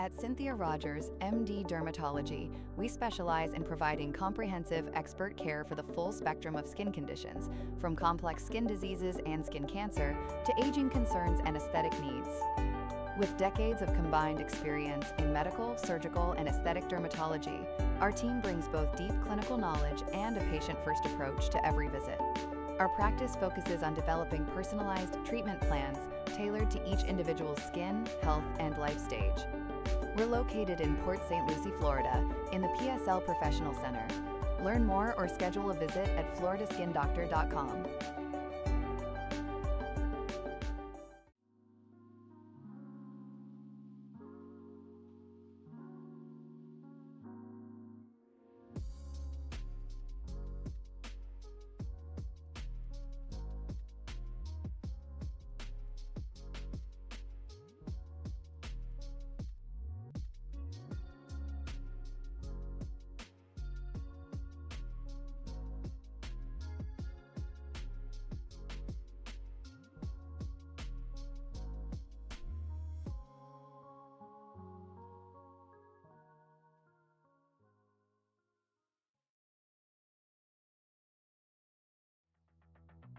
At Cynthia Rogers, MD Dermatology, we specialize in providing comprehensive expert care for the full spectrum of skin conditions, from complex skin diseases and skin cancer to aging concerns and aesthetic needs. With decades of combined experience in medical, surgical, and aesthetic dermatology, our team brings both deep clinical knowledge and a patient-first approach to every visit. Our practice focuses on developing personalized treatment plans tailored to each individual's skin, health, and life stage. We're located in Port St. Lucie, Florida, in the PSL Professional Center. Learn more or schedule a visit at floridaskindoctor.com.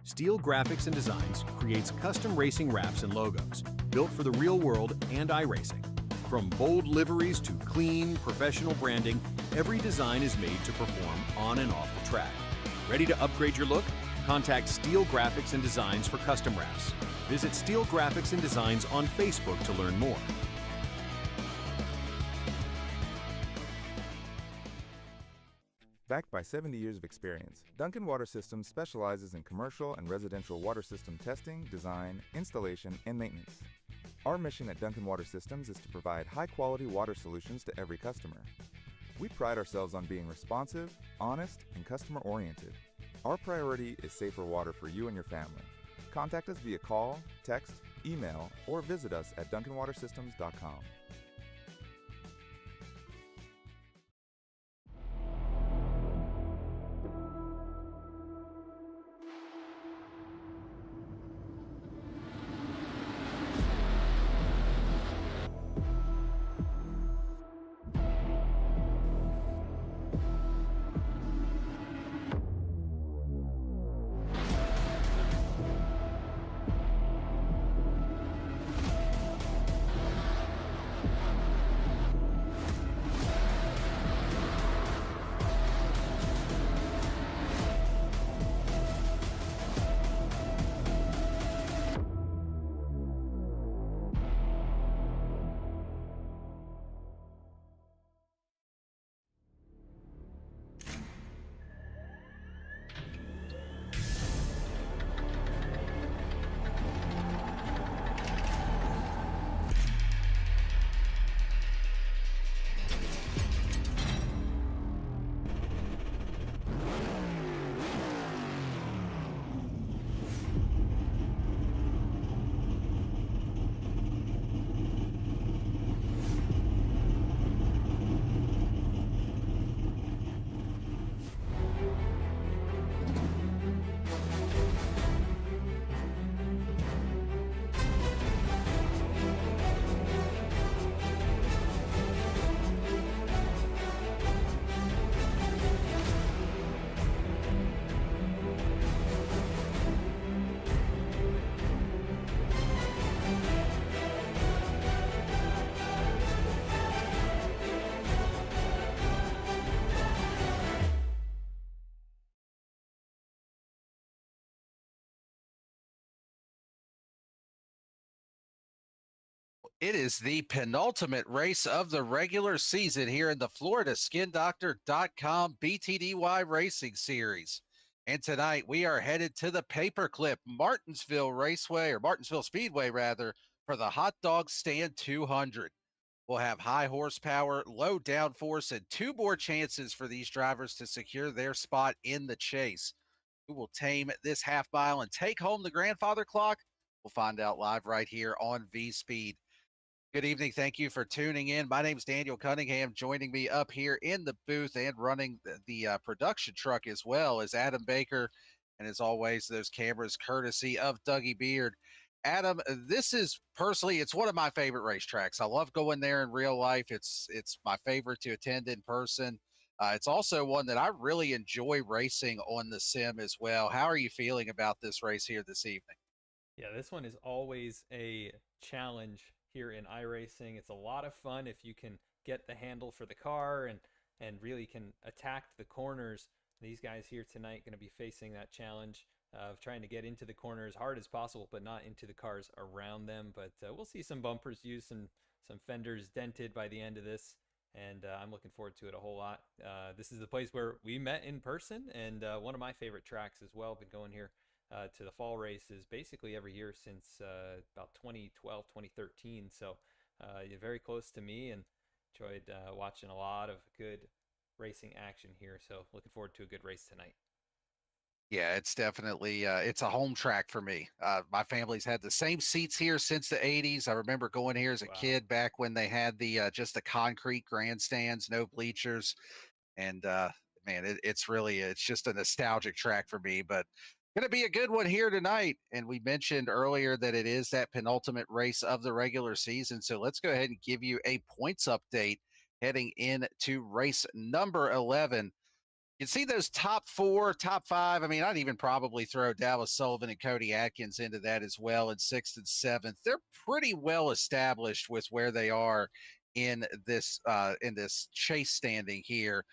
Steel Graphics and Designs creates custom racing wraps and logos built for the real world and iRacing. From bold liveries to clean, professional branding, every design is made to perform on and off the track. Ready to upgrade your look? Contact Steel Graphics and Designs for custom wraps. Visit Steel Graphics and Designs on Facebook to learn more. Backed by 70 years of experience, Duncan Water Systems specializes in commercial and residential water system testing, design, installation, and maintenance. Our mission at Duncan Water Systems is to provide high-quality water solutions to every customer. We pride ourselves on being responsive, honest, and customer-oriented. Our priority is safer water for you and your family. Contact us via call, text, email, or visit us at duncanwatersystems.com. It is the penultimate race of the regular season here in the FloridaSkinDoctor.com BTDY Racing Series. And tonight we are headed to the paperclip Martinsville Raceway, or Martinsville Speedway rather, for the Hot Dog Stand 200. We'll have high horsepower, low downforce, and two more chances for these drivers to secure their spot in the chase. Who will tame this half mile and take home the grandfather clock? We'll find out live right here on VSPEED. Good evening. Thank you for tuning in. My name is Daniel Cunningham. Joining me up here in the booth and running the production truck as well is Adam Baker. And as always, those cameras courtesy of Dougie Beard. Adam, this is personally, it's one of my favorite racetracks. I love going there in real life. It's my favorite to attend in person. It's also one that I really enjoy racing on the sim as well. How are you feeling about this race here this evening? Yeah, this one is always a challenge here in iRacing. It's a lot of fun if you can get the handle for the car and really can attack the corners. These guys here tonight going to be facing that challenge of trying to get into the corner as hard as possible, but not into the cars around them. But we'll see some bumpers used, some fenders dented by the end of this, and I'm looking forward to it a whole lot. This is the place where we met in person, and one of my favorite tracks as well. Been going here to the fall races basically every year since about 2012, 2013. So you're very close to me, and enjoyed watching a lot of good racing action here. So looking forward to a good race tonight. Yeah, it's definitely it's a home track for me. My family's had the same seats here since the 80s. I remember going here as a Wow. kid back when they had the just the concrete grandstands, no bleachers. And man, it's really it's just a nostalgic track for me, but going to be a good one here tonight. And we mentioned earlier that it is that penultimate race of the regular season. So let's go ahead and give you a points update heading into race number 11. You see those top four, top five. I mean, I'd even probably throw Dallas Sullivan and Cody Atkins into that as well in sixth and seventh. They're pretty well established with where they are in this chase standing here.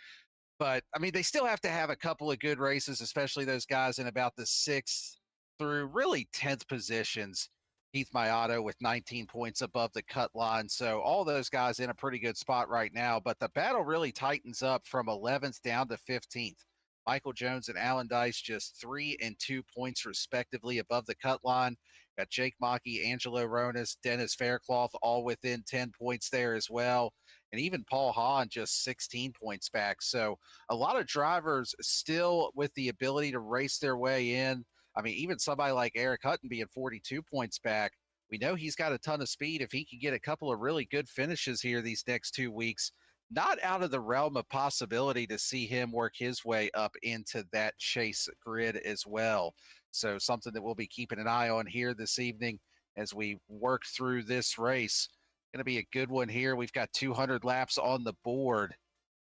But I mean, they still have to have a couple of good races, especially those guys in about the sixth through really 10th positions. Heath Mayato with 19 points above the cut line. So all those guys in a pretty good spot right now. But the battle really tightens up from 11th down to 15th. Michael Jones and Alan Dice just 3 and 2 points respectively above the cut line. Got Jake Mockey, Angelo Ronas, Dennis Faircloth all within 10 points there as well. And even Paul Hahn just 16 points back. So a lot of drivers still with the ability to race their way in. I mean, even somebody like Eric Hutton being 42 points back, we know he's got a ton of speed. If he can get a couple of really good finishes here these next 2 weeks, not out of the realm of possibility to see him work his way up into that chase grid as well. So something that we'll be keeping an eye on here this evening as we work through this race. Going to be a good one here. We've got 200 laps on the board.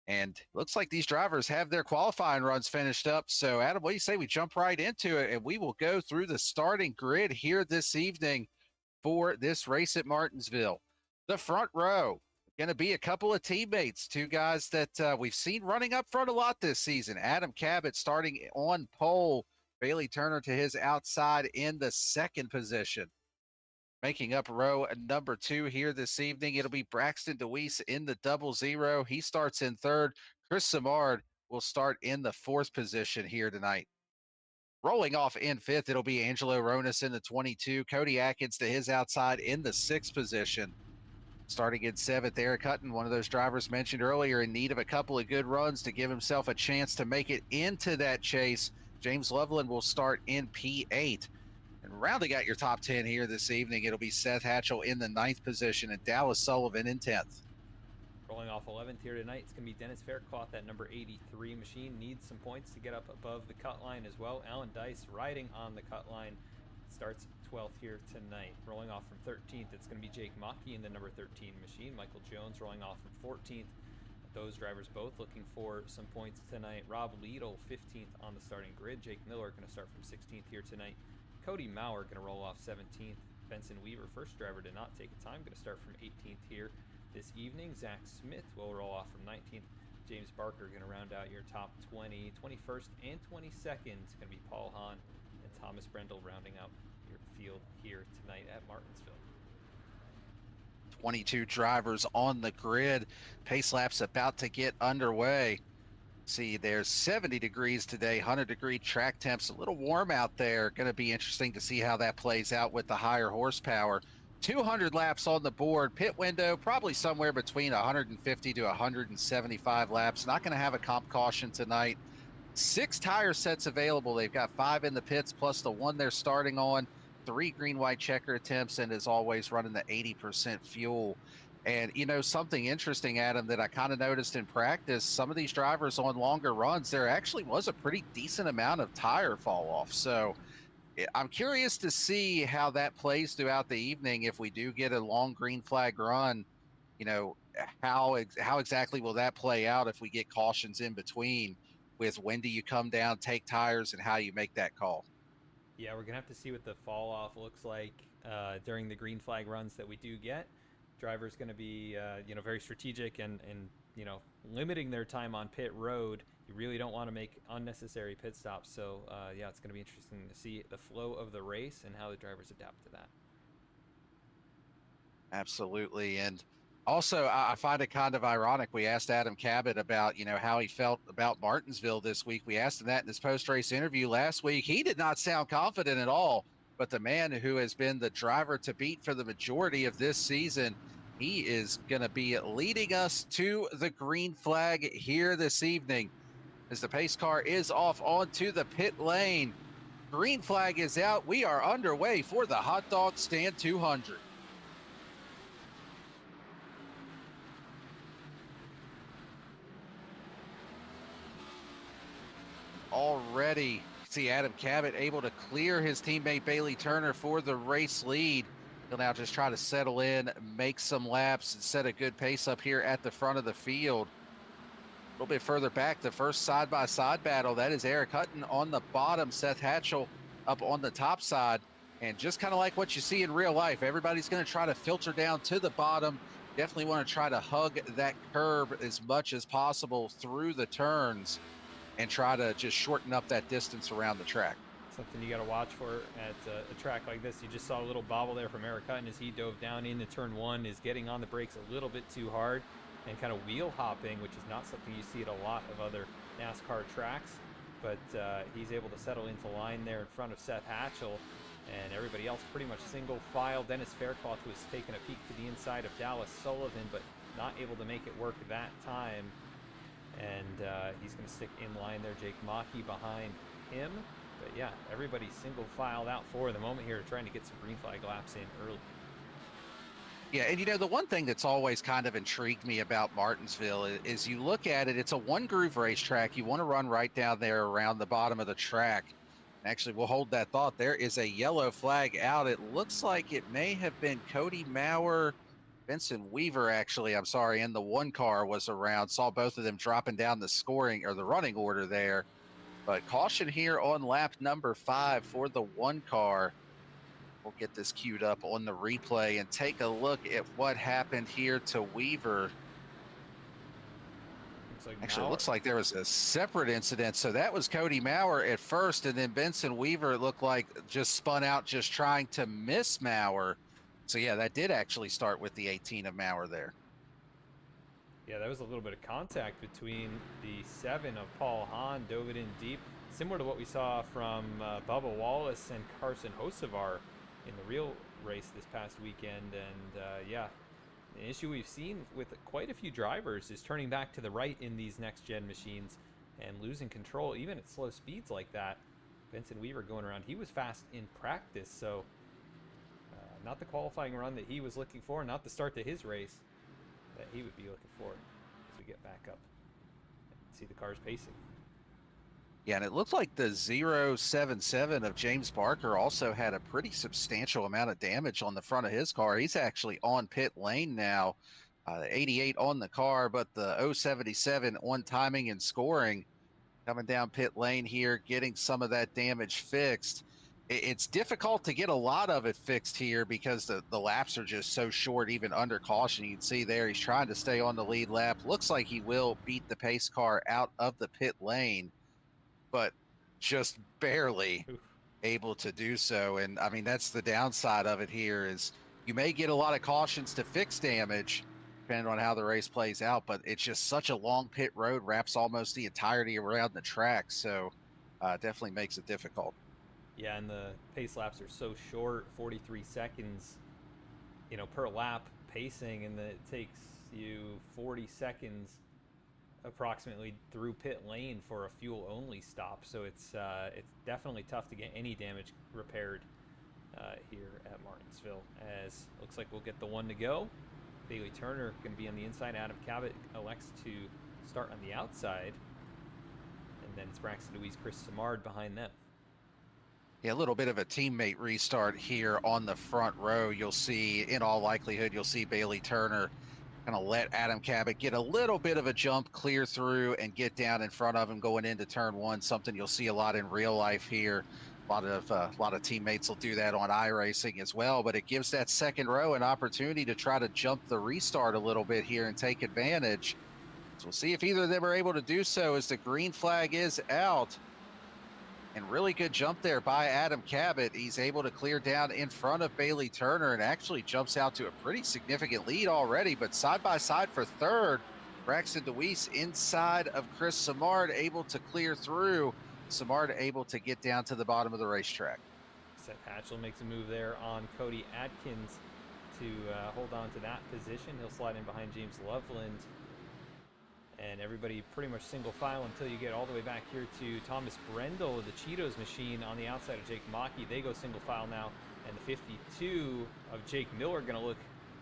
And looks like these drivers have their qualifying runs finished up. So, Adam, what do you say we jump right into it? And we will go through the starting grid here this evening for this race at Martinsville. The front row, going to be a couple of teammates, two guys that we've seen running up front a lot this season. Adam Cabot starting on pole, Bailey Turner to his outside in the second position. Making up row number 2 here this evening, it'll be Braxton DeWeese in the 00. He starts in third. Chris Samard will start in the 4th position here tonight. Rolling off in 5th, it'll be Angelo Ronas in the 22. Cody Atkins to his outside in the 6th position. Starting in 7th, Eric Hutton, one of those drivers mentioned earlier, in need of a couple of good runs to give himself a chance to make it into that chase. James Loveland will start in P8. And rounding out your top 10 here this evening, it'll be Seth Hatchell in the 9th position and Dallas Sullivan in 10th. Rolling off 11th here tonight, it's going to be Dennis Faircloth. That number 83 machine needs some points to get up above the cut line as well. Alan Dice riding on the cut line starts 12th here tonight. Rolling off from 13th, it's going to be Jake Mockey in the number 13 machine. Michael Jones rolling off from 14th. Those drivers both looking for some points tonight. Rob Liedl 15th on the starting grid. Jake Miller going to start from 16th here tonight. Cody Maurer going to roll off 17th. Benson Weaver, first driver to not take a time, going to start from 18th here this evening. Zach Smith will roll off from 19th. James Barker going to round out your top 20. 21st and 22nd is going to be Paul Hahn and Thomas Brendel rounding out your field here tonight at Martinsville. 22 drivers on the grid. Pace laps about to get underway. See, there's 70 degrees today, 100-degree track temps, a little warm out there. Going to be interesting to see how that plays out with the higher horsepower. 200 laps on the board. Pit window probably somewhere between 150 to 175 laps. Not going to have a comp caution tonight. 6 tire sets available. They've got 5 in the pits plus the one they're starting on. 3 green-white checker attempts, and as always running the 80% fuel. And, you know, something interesting, Adam, that I kind of noticed in practice, some of these drivers on longer runs, there actually was a pretty decent amount of tire fall off. So I'm curious to see how that plays throughout the evening. If we do get a long green flag run, you know, how exactly will that play out if we get cautions in between with when do you come down, take tires, and how you make that call? Yeah, we're gonna have to see what the fall off looks like during the green flag runs that we do get. Driver's gonna be very strategic and limiting their time on pit road. You really don't want to make unnecessary pit stops. So yeah, it's gonna be interesting to see the flow of the race and how the drivers adapt to that. Absolutely. And also, I find it kind of ironic. We asked Adam Cabot about, how he felt about Martinsville this week. We asked him that in his post-race interview last week. He did not sound confident at all. But the man who has been the driver to beat for the majority of this season, he is going to be leading us to the green flag here this evening as the pace car is off onto the pit lane. Green flag is out. We are underway for the Hot Dog Stand 200. Already see Adam Cabot able to clear his teammate Bailey Turner for the race lead. He'll now just try to settle in, make some laps, and set a good pace up here at the front of the field. A little bit further back, the first side-by-side battle, that is Eric Hutton on the bottom, Seth Hatchell up on the top side. And just kind of like what you see in real life, everybody's going to try to filter down to the bottom. Definitely want to try to hug that curb as much as possible through the turns and try to just shorten up that distance around the track. Something you got to watch for at a track like this. You just saw a little bobble there from Eric Hutton as he dove down into turn one, is getting on the brakes a little bit too hard and kind of wheel hopping, which is not something you see at a lot of other NASCAR tracks. But he's able to settle into line there in front of Seth Hatchell, and everybody else pretty much single file. Dennis Faircloth was taking a peek to the inside of Dallas Sullivan, but not able to make it work that time. And he's going to stick in line there. Jake Maki behind him. But yeah, everybody's single filed out for the moment here, trying to get some green flag laps in early. Yeah, and the one thing that's always kind of intrigued me about Martinsville is you look at it, it's a one groove racetrack. You want to run right down there around the bottom of the track. Actually, we'll hold that thought. There is a yellow flag out. It looks like it may have been Cody Maurer, Benson Weaver, actually, I'm sorry, and the one car was around. Saw both of them dropping down the scoring or the running order there. But caution here on lap number 5 for the one car. We'll get this queued up on the replay and take a look at what happened here to Weaver. Actually, it looks like there was a separate incident. So that was Cody Maurer at first, and then Benson Weaver, it looked like, just spun out just trying to miss Maurer. So yeah, that did actually start with the 18 of Maurer there. Yeah, that was a little bit of contact between the 7 of Paul Hahn, dove it in deep, similar to what we saw from Bubba Wallace and Carson Hocevar in the real race this past weekend. And yeah, an issue we've seen with quite a few drivers is turning back to the right in these next-gen machines and losing control, even at slow speeds like that. Benson Weaver going around, he was fast in practice, so not the qualifying run that he was looking for, not the start to his race that he would be looking for as we get back up and see the cars pacing. Yeah, and it looked like the 077 of James Barker also had a pretty substantial amount of damage on the front of his car. He's actually on pit lane now. 88 on the car, but the 077 on timing and scoring coming down pit lane here, getting some of that damage fixed. It's difficult to get a lot of it fixed here because the laps are just so short, even under caution. You can see there he's trying to stay on the lead lap. Looks like he will beat the pace car out of the pit lane, but just barely able to do so. And I mean, that's the downside of it here is you may get a lot of cautions to fix damage depending on how the race plays out, but it's just such a long pit road, wraps almost the entirety around the track. So definitely makes it difficult. Yeah, and the pace laps are so short, 43 seconds, per lap pacing, and it takes you 40 seconds approximately through pit lane for a fuel-only stop. So it's definitely tough to get any damage repaired here at Martinsville. As looks like we'll get the one to go. Bailey Turner going to be on the inside. Adam Cabot elects to start on the outside, and then it's Braxton Louise, Chris Samard behind them. Yeah, a little bit of a teammate restart here on the front row. You'll see, in all likelihood, you'll see Bailey Turner kind of let Adam Cabot get a little bit of a jump, clear through, and get down in front of him going into turn one. Something you'll see a lot in real life here. A lot of teammates will do that on iRacing as well, but it gives that second row an opportunity to try to jump the restart a little bit here and take advantage. So we'll see if either of them are able to do so as the green flag is out. And really good jump there by Adam Cabot. He's able to clear down in front of Bailey Turner and actually jumps out to a pretty significant lead already. But side by side for third, Braxton DeWeese inside of Chris Simard, able to clear through. Simard able to get down to the bottom of the racetrack. Seth Hatchell makes a move there on Cody Atkins to hold on to that position. He'll slide in behind James Loveland. And everybody pretty much single file until you get all the way back here to Thomas Brendel of the Cheetos machine on the outside of Jake Maki. They go single file now, and the 52 of Jake Miller going to look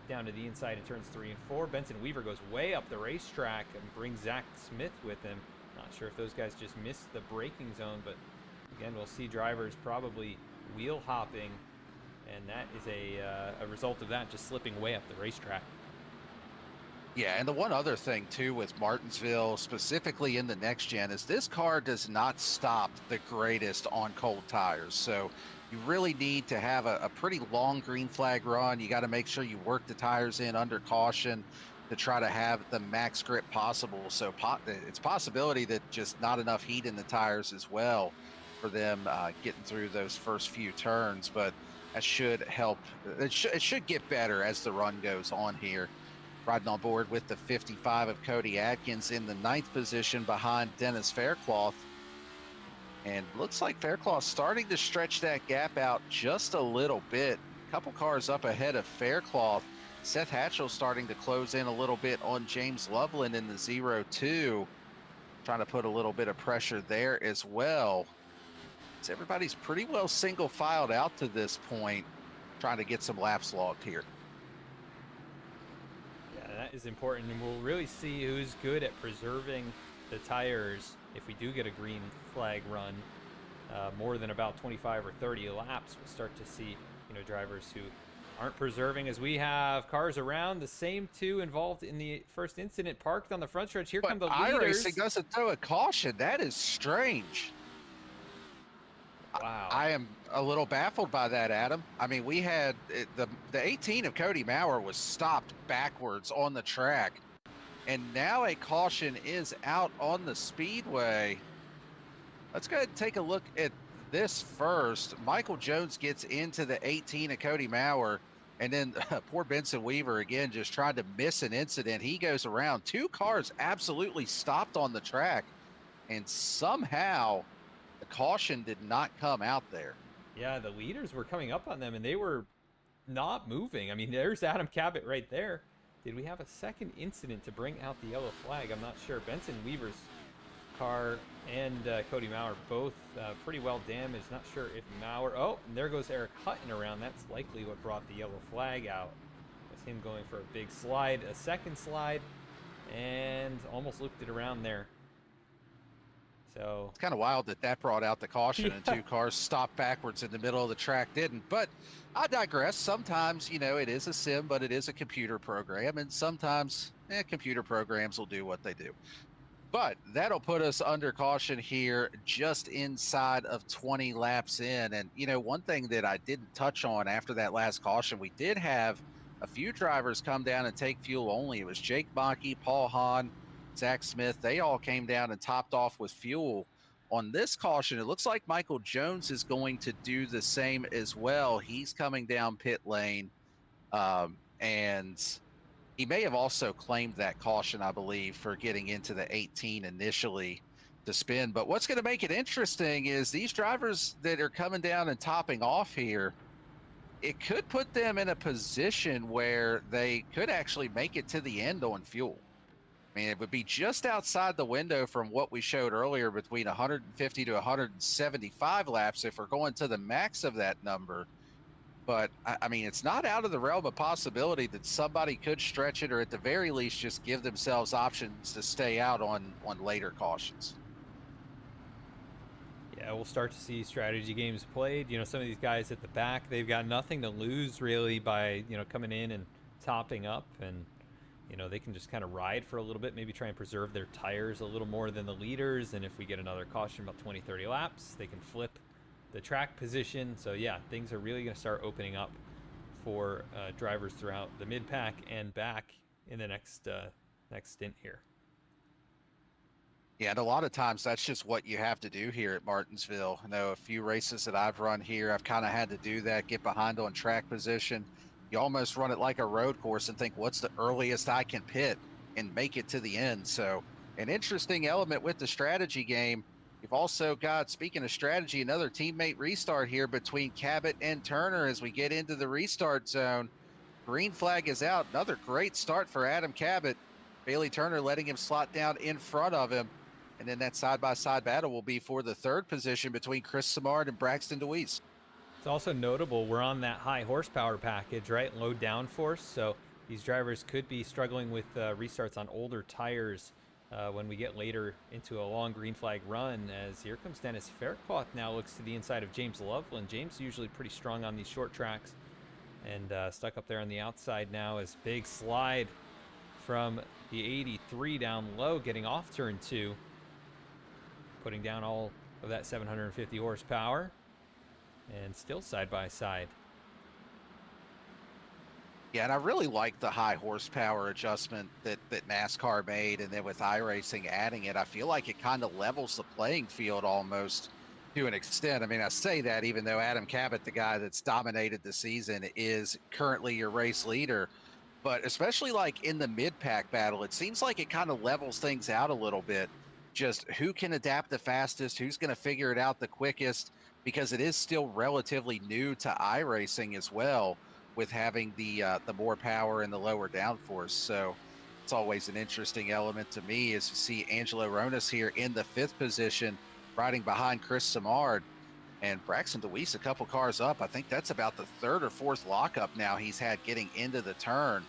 down to the inside in turns 3 and 4. Benson Weaver goes way up the racetrack and brings Zach Smith with him. Not sure if those guys just missed the braking zone, but again, we'll see drivers probably wheel hopping, and that is a result of that, just slipping way up the racetrack. Yeah, and the one other thing too with Martinsville, specifically in the next gen, is this car does not stop the greatest on cold tires. So you really need to have a pretty long green flag run. You got to make sure you work the tires in under caution to try to have the max grip possible. So it's possibility that just not enough heat in the tires as well for them getting through those first few turns. But that should help. It should get better as the run goes on here. Riding on board with the 55 of Cody Atkins in the 9th position behind Dennis Faircloth. And looks like Faircloth starting to stretch that gap out just a little bit. A couple cars up ahead of Faircloth. Seth Hatchell starting to close in a little bit on James Loveland in the 0-2. Trying to put a little bit of pressure there as well. So everybody's pretty well single filed out to this point, trying to get some laps logged here. That is important, and we'll really see who's good at preserving the tires if we do get a green flag run. More than about 25 or 30 laps, we'll start to see, drivers who aren't preserving, as we have cars around the same two involved in the first incident parked on the front stretch. Here come the leaders. iRacing doesn't throw a caution. That is strange. Wow. I am a little baffled by that, Adam. I mean, we had the 18 of Cody Maurer was stopped backwards on the track, and now a caution is out on the speedway. Let's go ahead and take a look at this first. Michael Jones gets into the 18 of Cody Maurer, and then poor Benson Weaver again just tried to miss an incident. He goes around. 2 cars absolutely stopped on the track, and somehow the caution did not come out there. Yeah, the leaders were coming up on them, and they were not moving. I mean, there's Adam Cabot right there. Did we have a second incident to bring out the yellow flag? I'm not sure. Benson Weaver's car and Cody Maurer both pretty well damaged. Not sure if Maurer... Oh, and there goes Eric Hutton around. That's likely what brought the yellow flag out. That's him going for a big slide, a second slide, and almost looped it around there. So it's kind of wild that brought out the caution and 2 cars stopped backwards in the middle of the track didn't. But I digress. Sometimes, it is a sim, but it is a computer program. And sometimes computer programs will do what they do. But that'll put us under caution here just inside of 20 laps in. And, one thing that I didn't touch on after that last caution, we did have a few drivers come down and take fuel only. It was Jake Maki, Paul Hahn, Zach Smith. They all came down and topped off with fuel. On this caution, it looks like Michael Jones is going to do the same as well. He's coming down pit lane, and he may have also claimed that caution, I believe, for getting into the 18 initially to spin. But what's going to make it interesting is these drivers that are coming down and topping off here, it could put them in a position where they could actually make it to the end on fuel. I mean, it would be just outside the window from what we showed earlier, between 150 to 175 laps if we're going to the max of that number. But, I mean, it's not out of the realm of possibility that somebody could stretch it, or at the very least just give themselves options to stay out on later cautions. Yeah, Yeah, we'll start to see strategy games played. You know, some of these guys at the back, they've got nothing to lose really by, you know, coming in and topping up, and you know, they can just kind of ride for a little bit, maybe try and preserve their tires a little more than the leaders, and if we get another caution about 20-30 laps, they can flip the track position. So yeah, things are really going to start opening up for drivers throughout the mid pack and back in the next stint here. Yeah, and a lot of times that's just what you have to do here at Martinsville. I know a few races that I've run here, I've kind of had to do that, get behind on track position. You almost run it like a road course and think, what's the earliest I can pit and make it to the end? So an interesting element with the strategy game. You've also got, speaking of strategy, another teammate restart here between Cabot and Turner as we get into the restart zone. Green flag is out. Another great start for Adam Cabot. Bailey Turner letting him slot down in front of him. And then that side-by-side battle will be for the third position between Chris Samard and Braxton DeWeese. It's also notable we're on that high horsepower package, right? Low downforce. So these drivers could be struggling with restarts on older tires when we get later into a long green flag run, as here comes Dennis Faircloth now, looks to the inside of James Loveland. James usually pretty strong on these short tracks, and stuck up there on the outside now as big slide from the 83 down low, getting off turn 2. Putting down all of that 750 horsepower, and still side by side. Yeah, and I really like the high horsepower adjustment that NASCAR made, and then with iRacing adding it, I feel like it kind of levels the playing field almost to an extent. I mean, I say that even though Adam Cabot, the guy that's dominated the season, is currently your race leader, but especially like in the mid-pack battle, it seems like it kind of levels things out a little bit. Just who can adapt the fastest, who's going to figure it out the quickest, because it is still relatively new to iRacing as well, with having the more power and the lower downforce. So it's always an interesting element to me is to see Angelo Ronas here in the 5th position, riding behind Chris Samard, and Braxton DeWeese a couple cars up. I think that's about the 3rd or 4th lockup now he's had getting into the turn.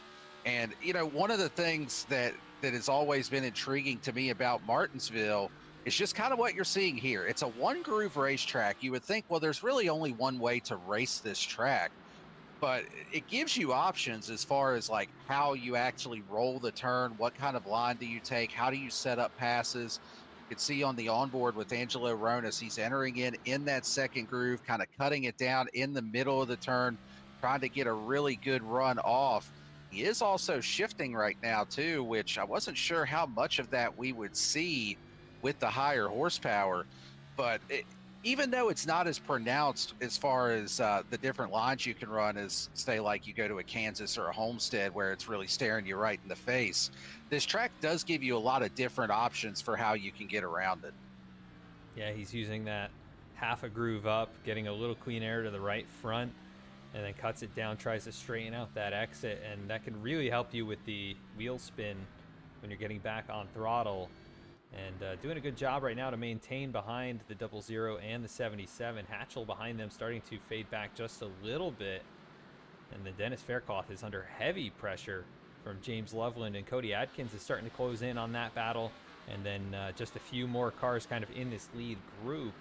And, you know, one of the things that has always been intriguing to me about Martinsville is just kind of what you're seeing here. It's a one groove racetrack. You would think, well, there's really only one way to race this track, but it gives you options as far as like how you actually roll the turn, what kind of line do you take, how do you set up passes. You can see on the onboard with Angelo Ronas, he's entering in that 2nd groove, kind of cutting it down in the middle of the turn, trying to get a really good run off. He is also shifting right now too, which I wasn't sure how much of that we would see with the higher horsepower, but even though it's not as pronounced as far as the different lines you can run as, say, like you go to a Kansas or a Homestead where it's really staring you right in the face, this track does give you a lot of different options for how you can get around it. Yeah, he's using that half a groove up, getting a little clean air to the right front, and then cuts it down, tries to straighten out that exit, and that can really help you with the wheel spin when you're getting back on throttle. And doing a good job right now to maintain behind the 00 and the 77. Hatchell behind them starting to fade back just a little bit, and then Dennis Faircloth is under heavy pressure from James Loveland, and Cody Adkins is starting to close in on that battle. And then just a few more cars kind of in this lead group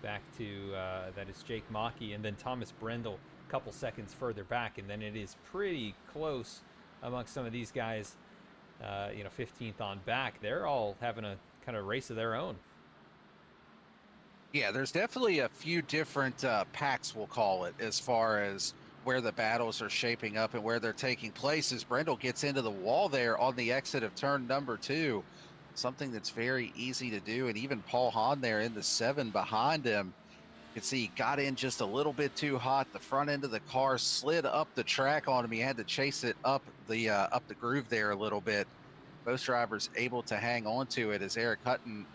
back to that is Jake Mockey, and then Thomas Brendel couple seconds further back, and then it is pretty close amongst some of these guys. 15th on back, they're all having a kind of race of their own. Yeah, there's definitely a few different packs, we'll call it, as far as where the battles are shaping up and where they're taking place. As Brendel gets into the wall there on the exit of turn number 2, something that's very easy to do, and even Paul Hahn there in the 7 behind him. You can see he got in just a little bit too hot. The front end of the car slid up the track on him. He had to chase it up the groove there a little bit. Both drivers able to hang on to it as Eric Hutton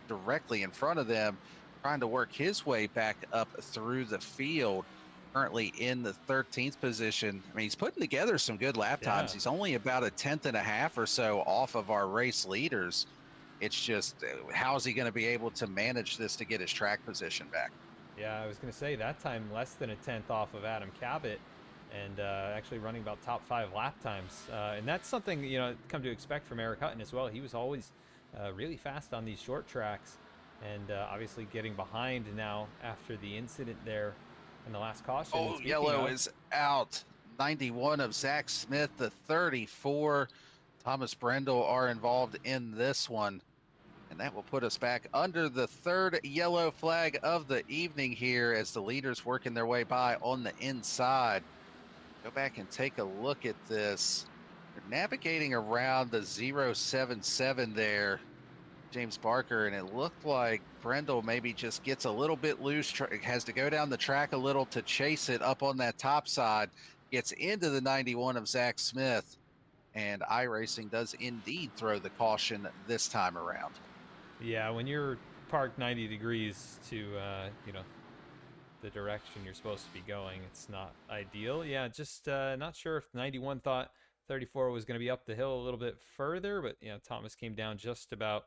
directly in front of them, trying to work his way back up through the field. Currently in the 13th position. I mean, he's putting together some good lap times. He's only about a 10th and a half or so off of our race leaders. It's just, how is he going to be able to manage this to get his track position back? Yeah, I was going to say that time less than a 10th off of Adam Cabot, and actually running about top 5 lap times. And that's something, come to expect from Eric Hutton as well. He was always really fast on these short tracks. And obviously getting behind now after the incident there in the last caution. Oh, yellow is out. 91 of Zach Smith, the 34. Thomas Brendel are involved in this one. And that will put us back under the third yellow flag of the evening here as the leaders working their way by on the inside. Go back and take a look at this. They're navigating around the 077 there, James Barker, and it looked like Brendel maybe just gets a little bit loose, has to go down the track a little to chase it up on that top side, gets into the 91 of Zach Smith, and iRacing does indeed throw the caution this time around. Yeah, when you're parked 90 degrees to, you know, the direction you're supposed to be going, it's not ideal. Yeah, just not sure if 91 thought 34 was going to be up the hill a little bit further, but, you know, Thomas came down just about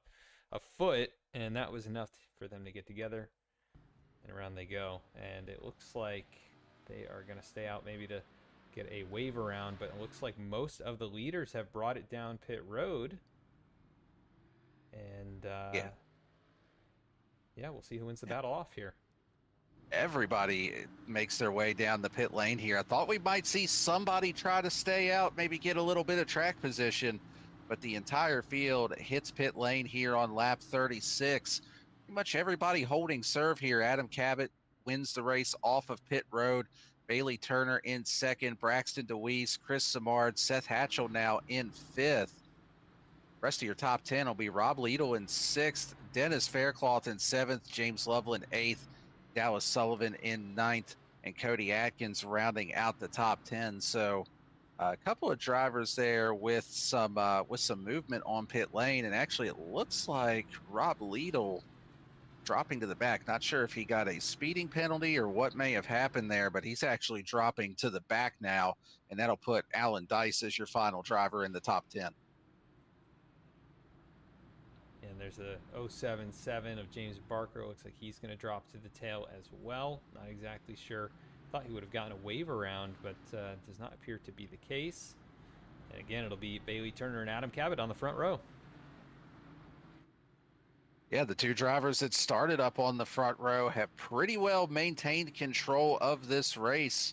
a foot, and that was enough for them to get together, and around they go. And it looks like they are going to stay out maybe to get a wave around, but it looks like most of the leaders have brought it down pit road. And yeah, we'll see who wins the battle off here. Everybody makes their way down the pit lane here. I thought we might see somebody try to stay out, maybe get a little bit of track position, but the entire field hits pit lane here on lap 36. Pretty much everybody holding serve here. Adam Cabot wins the race off of pit road. Bailey Turner in second, Braxton DeWeese, Chris Samard, Seth Hatchell now in fifth. Rest of your top 10 will be Rob Liedel in sixth, Dennis Faircloth in seventh, James Loveland eighth, Dallas Sullivan in ninth, and Cody Atkins rounding out the top 10. So a couple of drivers there with some movement on pit lane, and actually it looks like Rob Liedel dropping to the back. Not sure if he got a speeding penalty or what may have happened there, but he's actually dropping to the back now, and that'll put Alan Dice as your final driver in the top 10. And there's a 077 of James Barker. Looks like he's going to drop to the tail as well. Not exactly sure. Thought he would have gotten a wave around, but does not appear to be the case. And again, it'll be Bailey Turner and Adam Cabot on the front row. Yeah, the two drivers that started up on the front row have pretty well maintained control of this race.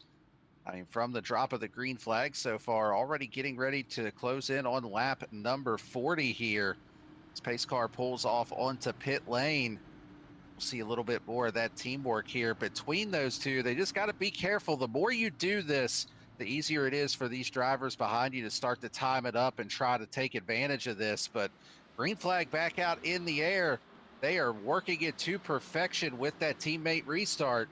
I mean, from the drop of the green flag so far, already getting ready to close in on lap number 40 here. This pace car pulls off onto pit lane. We'll see a little bit more of that teamwork here between those two. They just got to be careful. The more you do this, the easier it is for these drivers behind you to start to time it up and try to take advantage of this. But green flag back out in the air. They are working it to perfection with that teammate restart.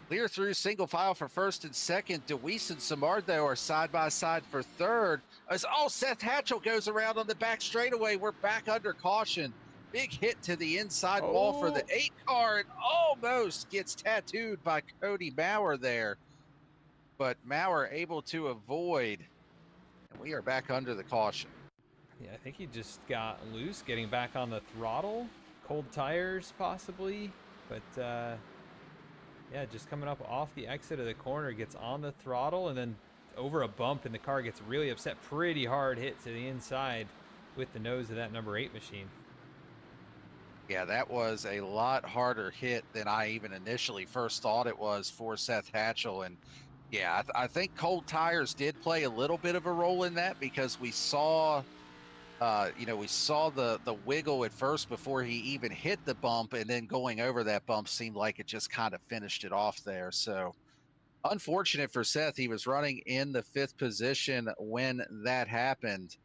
Clear through single file for first and second. DeWeese and Samard, though, are side by side for third. As Seth Hatchell goes around on the back straightaway. We're back under caution. Big hit to the inside wall for the 8 car, and almost gets tattooed by Cody Maurer there. But Maurer able to avoid, and we are back under the caution. Yeah, I think he just got loose getting back on the throttle. Cold tires possibly, but yeah, just coming up off the exit of the corner, gets on the throttle and then over a bump, and the car gets really upset. Pretty hard hit to the inside with the nose of that number 8 machine. Yeah, that was a lot harder hit than I even initially first thought it was for Seth Hatchell. And yeah, I think cold tires did play a little bit of a role in that, because we saw we saw the wiggle at first before he even hit the bump, and then going over that bump seemed like it just kind of finished it off there. So unfortunate for Seth. He was running in the 5th position when that happened,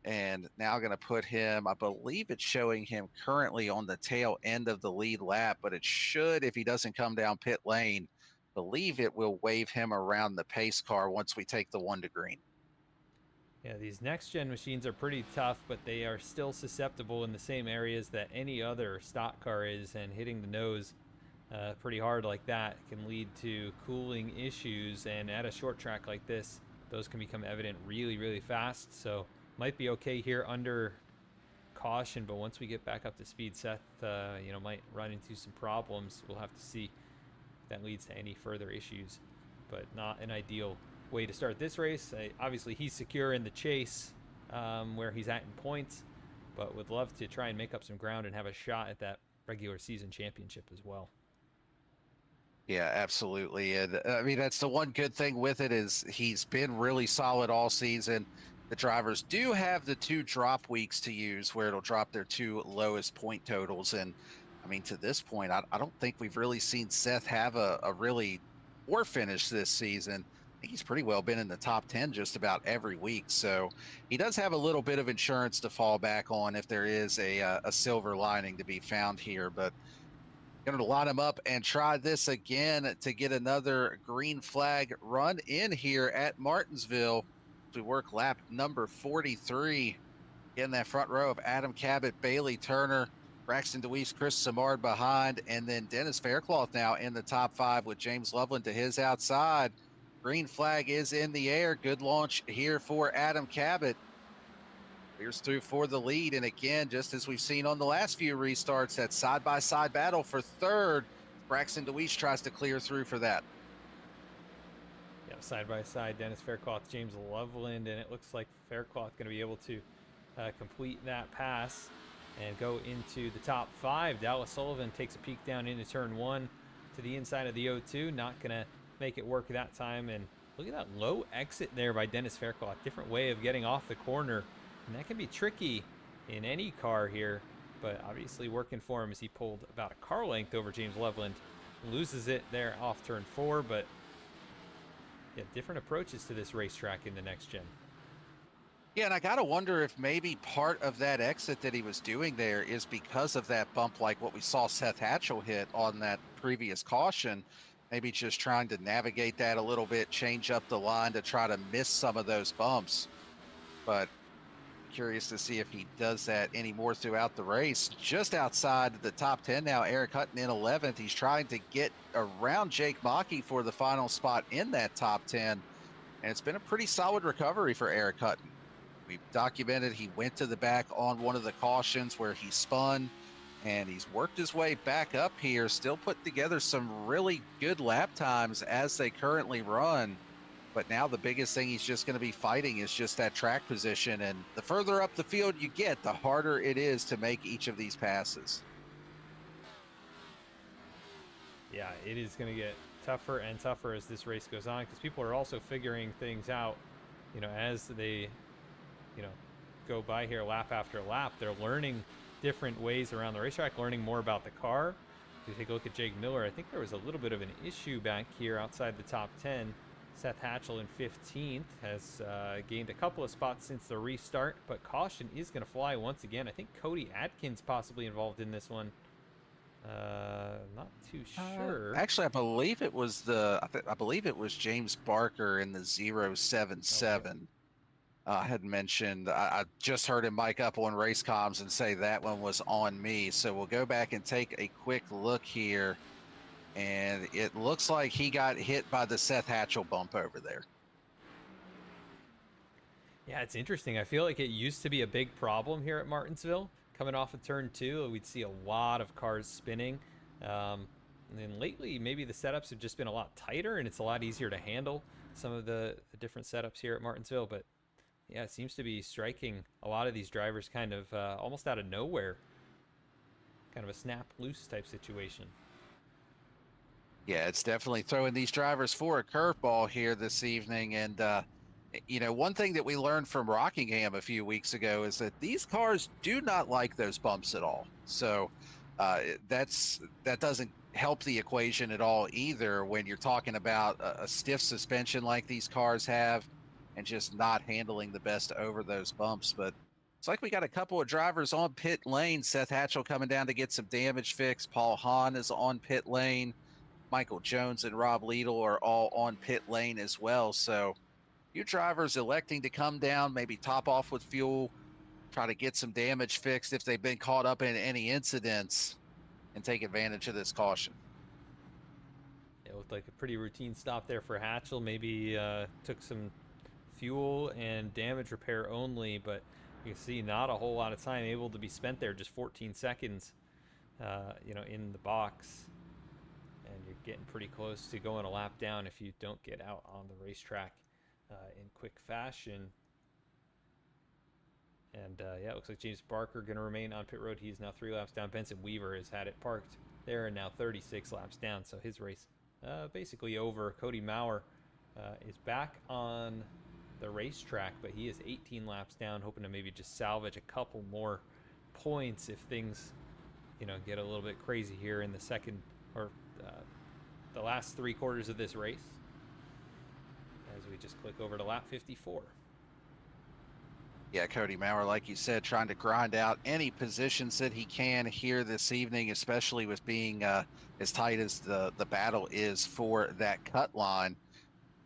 and now going to put him, I believe it's showing him currently on the tail end of the lead lap, but it should, if he doesn't come down pit lane, believe it will wave him around the pace car once we take the 1 to green. Yeah, these next-gen machines are pretty tough, but they are still susceptible in the same areas that any other stock car is, and hitting the nose pretty hard like that can lead to cooling issues, and at a short track like this, those can become evident really, really fast. So might be okay here under caution, but once we get back up to speed, Seth might run into some problems. We'll have to see if that leads to any further issues, but not an ideal way to start this race. Obviously he's secure in the chase where he's at in points, but would love to try and make up some ground and have a shot at that regular season championship as well. Yeah, absolutely. And I mean, that's the one good thing with it is he's been really solid all season. The drivers do have the 2 drop weeks to use where it'll drop their 2 lowest point totals. And I mean, to this point, I don't think we've really seen Seth have a really poor finish this season. I think he's pretty well been in the top 10 just about every week. So he does have a little bit of insurance to fall back on if there is a silver lining to be found here. But going to line him up and try this again to get another green flag run in here at Martinsville. We work lap number 43. In that front row of Adam Cabot, Bailey Turner, Braxton DeWeese, Chris Samard behind, and then Dennis Faircloth now in the top 5 with James Loveland to his outside. Green flag is in the air. Good launch here for Adam Cabot. Clears through for the lead, and again, just as we've seen on the last few restarts, that side-by-side battle for third. Braxton DeWeese tries to clear through for that. Yeah, side-by-side, Dennis Faircloth, James Loveland, and it looks like Faircloth going to be able to complete that pass and go into the top 5. Dallas Sullivan takes a peek down into turn 1 to the inside of the O2. Not going to make it work that time, and look at that low exit there by Dennis Faircloth. Different way of getting off the corner. And that can be tricky in any car here, but obviously working for him as he pulled about a car length over James Loveland. Loses it there off turn 4, but yeah, different approaches to this racetrack in the next gen. Yeah, and I got to wonder if maybe part of that exit that he was doing there is because of that bump like what we saw Seth Hatchell hit on that previous caution. Maybe just trying to navigate that a little bit, change up the line to try to miss some of those bumps. But curious to see if he does that anymore throughout the race. Just outside the top 10 now, Eric Hutton in 11th. He's trying to get around Jake Mockey for the final spot in that top 10. And it's been a pretty solid recovery for Eric Hutton. We've documented he went to the back on one of the cautions where he spun, and he's worked his way back up here, still put together some really good lap times as they currently run. But now the biggest thing he's just going to be fighting is just that track position. And the further up the field you get, the harder it is to make each of these passes. Yeah, it is going to get tougher and tougher as this race goes on, because people are also figuring things out, as they, go by here lap after lap. They're learning different ways around the racetrack, learning more about the car. If you take a look at Jake Miller, I think there was a little bit of an issue back here outside the top 10. Seth Hatchell in 15th has gained a couple of spots since the restart, but caution is going to fly once again. I think Cody Atkins possibly involved in this one. Not too sure. Actually, I believe it was I believe it was James Barker in the 077. Okay. I had mentioned, I just heard him mic up on race comms and say that one was on me. So we'll go back and take a quick look here. And it looks like he got hit by the Seth Hatchell bump over there. Yeah, it's interesting. I feel like it used to be a big problem here at Martinsville. Coming off of turn 2, we'd see a lot of cars spinning. And then lately, maybe the setups have just been a lot tighter, and it's a lot easier to handle some of the different setups here at Martinsville. But yeah, it seems to be striking a lot of these drivers kind of almost out of nowhere. Kind of a snap loose type situation. Yeah, it's definitely throwing these drivers for a curveball here this evening. And, one thing that we learned from Rockingham a few weeks ago is that these cars do not like those bumps at all. So that doesn't help the equation at all either when you're talking about a stiff suspension like these cars have and just not handling the best over those bumps. But it's like we got a couple of drivers on pit lane. Seth Hatchell coming down to get some damage fixed. Paul Hahn is on pit lane. Michael Jones and Rob Liedl are all on pit lane as well. So you drivers electing to come down, maybe top off with fuel, try to get some damage fixed if they've been caught up in any incidents, and take advantage of this caution. It looked like a pretty routine stop there for Hatchell. Maybe took some fuel and damage repair only, but you can see not a whole lot of time able to be spent there, just 14 seconds, in the box. And you're getting pretty close to going a lap down if you don't get out on the racetrack in quick fashion. And yeah, it looks like James Barker going to remain on pit road. He's now 3 laps down. Benson Weaver has had it parked there and now 36 laps down. So his race basically over. Cody Maurer is back on the racetrack, but he is 18 laps down, hoping to maybe just salvage a couple more points if things, get a little bit crazy here in the second or the last 3 quarters of this race. As we just click over to lap 54. Yeah, Cody Maurer, like you said, trying to grind out any positions that he can here this evening, especially with being as tight as the battle is for that cut line.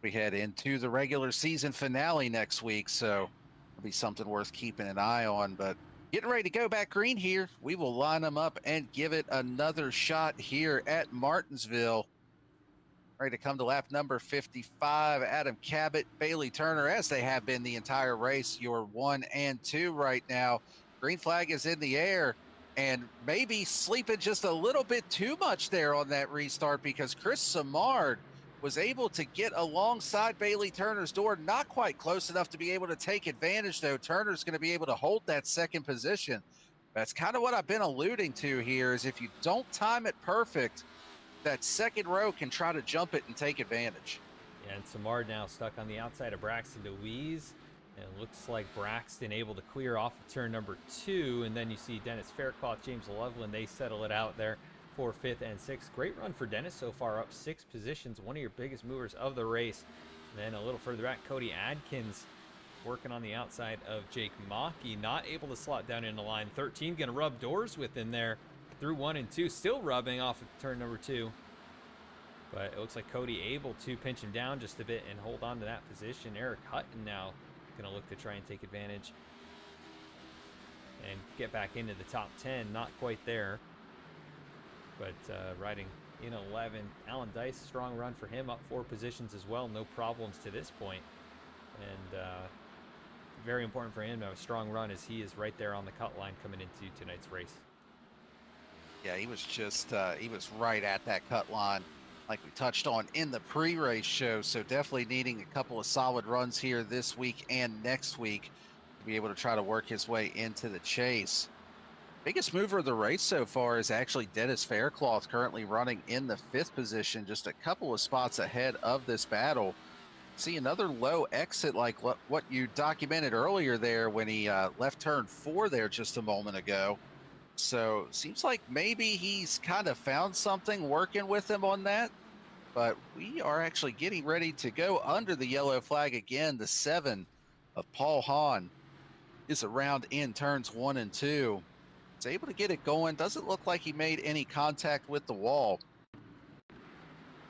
We head into the regular season finale next week, so it'll be something worth keeping an eye on. But getting ready to go back green here. We will line them up and give it another shot here at Martinsville. Ready to come to lap number 55. Adam Cabot, Bailey Turner, as they have been the entire race, your 1 and 2 right now. Green flag is in the air, and maybe sleeping just a little bit too much there on that restart, because Chris Samard was able to get alongside Bailey Turner's door, not quite close enough to be able to take advantage, though. Turner's going to be able to hold that second position. That's kind of what I've been alluding to here, is if you don't time it perfect, that second row can try to jump it and take advantage. Yeah, and Samard now stuck on the outside of Braxton DeWeese. And it looks like Braxton able to clear off of turn number 2. And then you see Dennis Faircloth, James Loveland, they settle it out there for 5th and 6th. Great run for Dennis so far, up 6 positions, one of your biggest movers of the race. And then a little further back, Cody Adkins working on the outside of Jake Mockey, not able to slot down in the line. 13 going to rub doors with in there through 1 and 2, still rubbing off of turn number 2. But it looks like Cody able to pinch him down just a bit and hold on to that position. Eric Hutton now going to look to try and take advantage and get back into the top 10. Not quite there, but riding in 11. Alan Dice, strong run for him, up 4 positions as well. No problems to this point. And very important for him to have a strong run, as he is right there on the cut line coming into tonight's race. Yeah, he was just, he was right at that cut line, like we touched on in the pre-race show. So definitely needing a couple of solid runs here this week and next week to be able to try to work his way into the chase. Biggest mover of the race so far is actually Dennis Faircloth, currently running in the 5th position, just a couple of spots ahead of this battle. See another low exit like what you documented earlier there when he left turn 4 there just a moment ago. So seems like maybe he's kind of found something working with him on that. But we are actually getting ready to go under the yellow flag again. The 7 of Paul Hahn is around in turns 1 and 2. He's able to get it going. Doesn't look like he made any contact with the wall.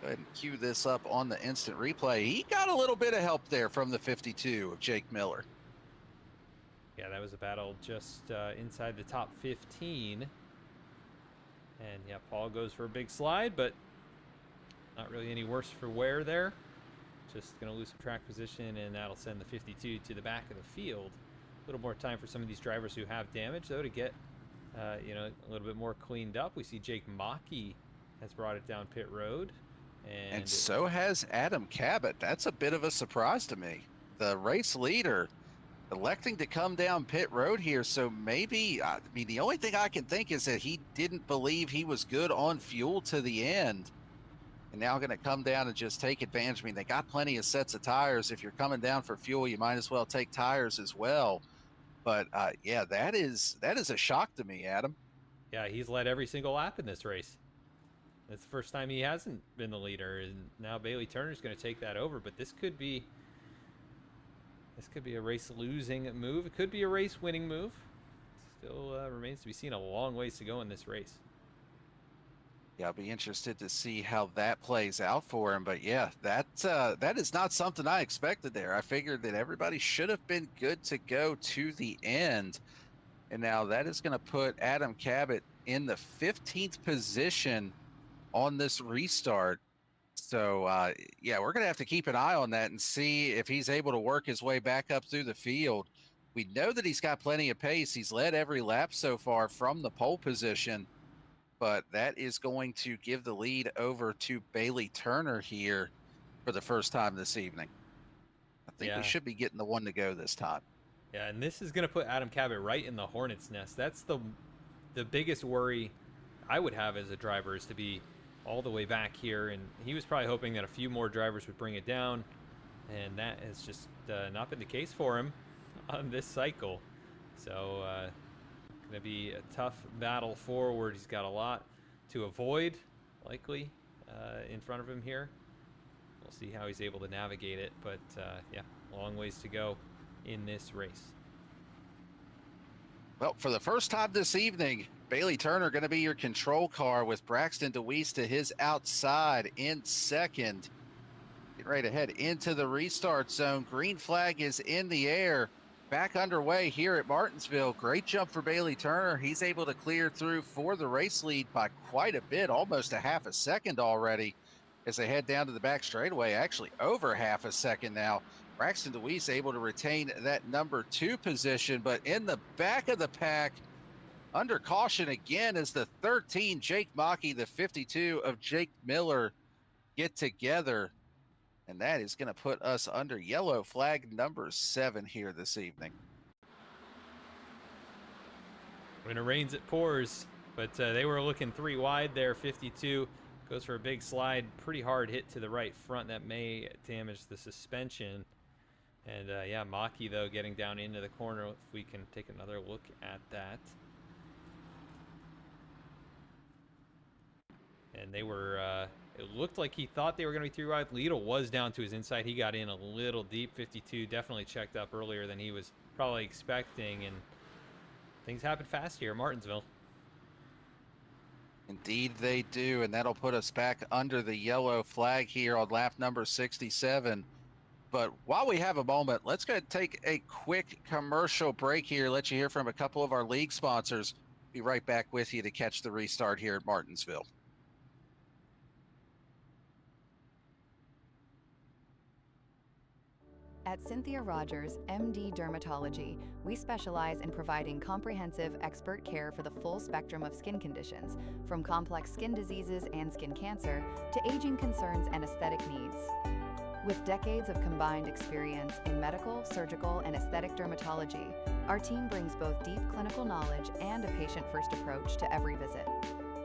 Go ahead and cue this up on the instant replay. He got a little bit of help there from the 52 of Jake Miller. Yeah, that was a battle just inside the top 15. And yeah, Paul goes for a big slide, but not really any worse for wear there. Just going to lose some track position, and that'll send the 52 to the back of the field. A little more time for some of these drivers who have damage, though, to get a little bit more cleaned up. We see Jake Mockey has brought it down pit road. And so has Adam Cabot. That's a bit of a surprise to me. The race leader electing to come down pit road here. So maybe, I mean, the only thing I can think is that he didn't believe he was good on fuel to the end. And now going to come down and just take advantage. I mean, they got plenty of sets of tires. If you're coming down for fuel, you might as well take tires as well. But yeah, that is a shock to me, Adam. Yeah, he's led every single lap in this race. That's the first time he hasn't been the leader, and now Bailey Turner's going to take that over. But this could be a race losing move. It could be a race winning move. Still remains to be seen. A long ways to go in this race. Yeah, I'll be interested to see how that plays out for him. But yeah, that is not something I expected there. I figured that everybody should have been good to go to the end. And now that is going to put Adam Cabot in the 15th position on this restart. So yeah, we're going to have to keep an eye on that and see if he's able to work his way back up through the field. We know that he's got plenty of pace. He's led every lap so far from the pole position, but that is going to give the lead over to Bailey Turner here for the first time this evening. I think we should be getting the 1 to go this time. Yeah, and this is going to put Adam Cabot right in the hornet's nest. That's the biggest worry I would have as a driver, is to be all the way back here. And he was probably hoping that a few more drivers would bring it down, and that has just not been the case for him on this cycle. So going to be a tough battle forward. He's got a lot to avoid, likely, in front of him here. We'll see how he's able to navigate it, but yeah, long ways to go in this race. Well, for the first time this evening, Bailey Turner going to be your control car with Braxton DeWeese to his outside in second. Getting ready to head into the restart zone. Green flag is in the air. Back underway here at Martinsville. Great jump for Bailey Turner. He's able to clear through for the race lead by quite a bit, almost a half a second already, as they head down to the back straightaway. Actually over half a second now. Braxton DeWeese able to retain that number 2 position, but in the back of the pack, under caution again, as the 13 Jake Maki, the 52 of Jake Miller get together. And that is going to put us under yellow flag number 7 here this evening. When it rains, it pours, but they were looking 3 wide there. 52 goes for a big slide, pretty hard hit to the right front that may damage the suspension. And yeah, Maki, though, getting down into the corner. If we can take another look at that. And they were, it looked like he thought they were going to be 3 wide. Lidl was down to his inside. He got in a little deep. 52 definitely checked up earlier than he was probably expecting. And things happen fast here at Martinsville. Indeed they do, and that'll put us back under the yellow flag here on lap number 67. But while we have a moment, let's go ahead and take a quick commercial break here, let you hear from a couple of our league sponsors. Be right back with you to catch the restart here at Martinsville. At Cynthia Rogers, MD Dermatology, we specialize in providing comprehensive expert care for the full spectrum of skin conditions, from complex skin diseases and skin cancer to aging concerns and aesthetic needs. With decades of combined experience in medical, surgical, and aesthetic dermatology, our team brings both deep clinical knowledge and a patient-first approach to every visit.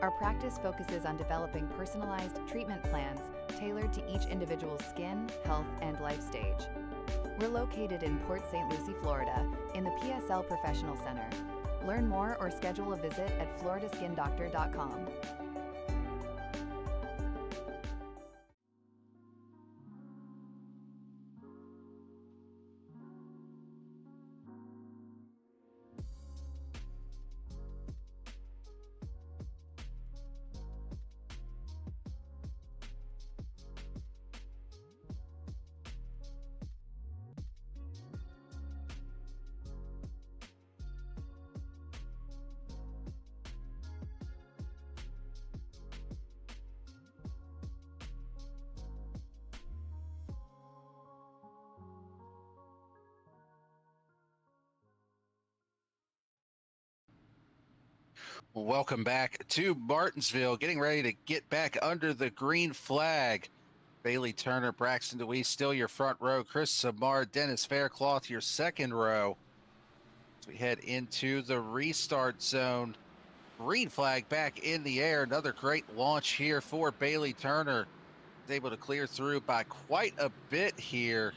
Our practice focuses on developing personalized treatment plans tailored to each individual's skin, health, and life stage. We're located in Port St. Lucie, Florida, in the PSL Professional Center. Learn more or schedule a visit at floridaskindoctor.com. Welcome back to Martinsville, getting ready to get back under the green flag. Bailey Turner, Braxton DeWeese, still your front row. Chris Samar, Dennis Faircloth, your second row. As we head into the restart zone, green flag back in the air. Another great launch here for Bailey Turner. He's able to clear through by quite a bit here.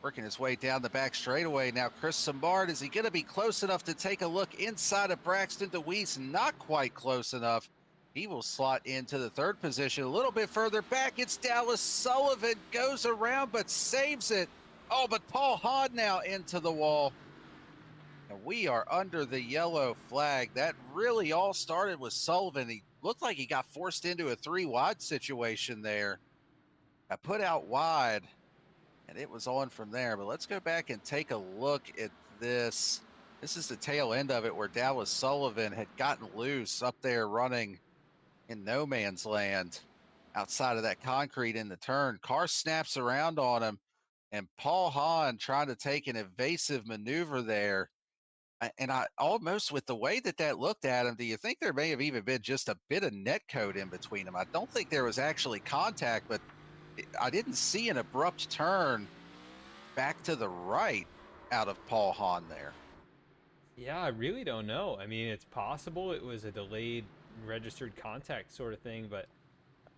Working his way down the back straightaway. Now Chris Samard, is he going to be close enough to take a look inside of Braxton DeWeese? Not quite close enough. He will slot into the 3rd position. A little bit further back, it's Dallas Sullivan. Goes around but saves it. Oh, but Paul Hahn now into the wall. And we are under the yellow flag. That really all started with Sullivan. He looked like he got forced into a 3 wide situation there. I put out wide, and it was on from there. But let's go back and take a look at this. This is the tail end of it, where Dallas Sullivan had gotten loose up there running in no man's land outside of that concrete in the turn. Car snaps around on him, and Paul Hahn trying to take an evasive maneuver there. And I almost, with the way that looked at him, do you think there may have even been just a bit of net code in between them? I don't think there was actually contact, but I didn't see an abrupt turn back to the right out of Paul Hahn there. Yeah, I really don't know. I mean, it's possible it was a delayed registered contact sort of thing, but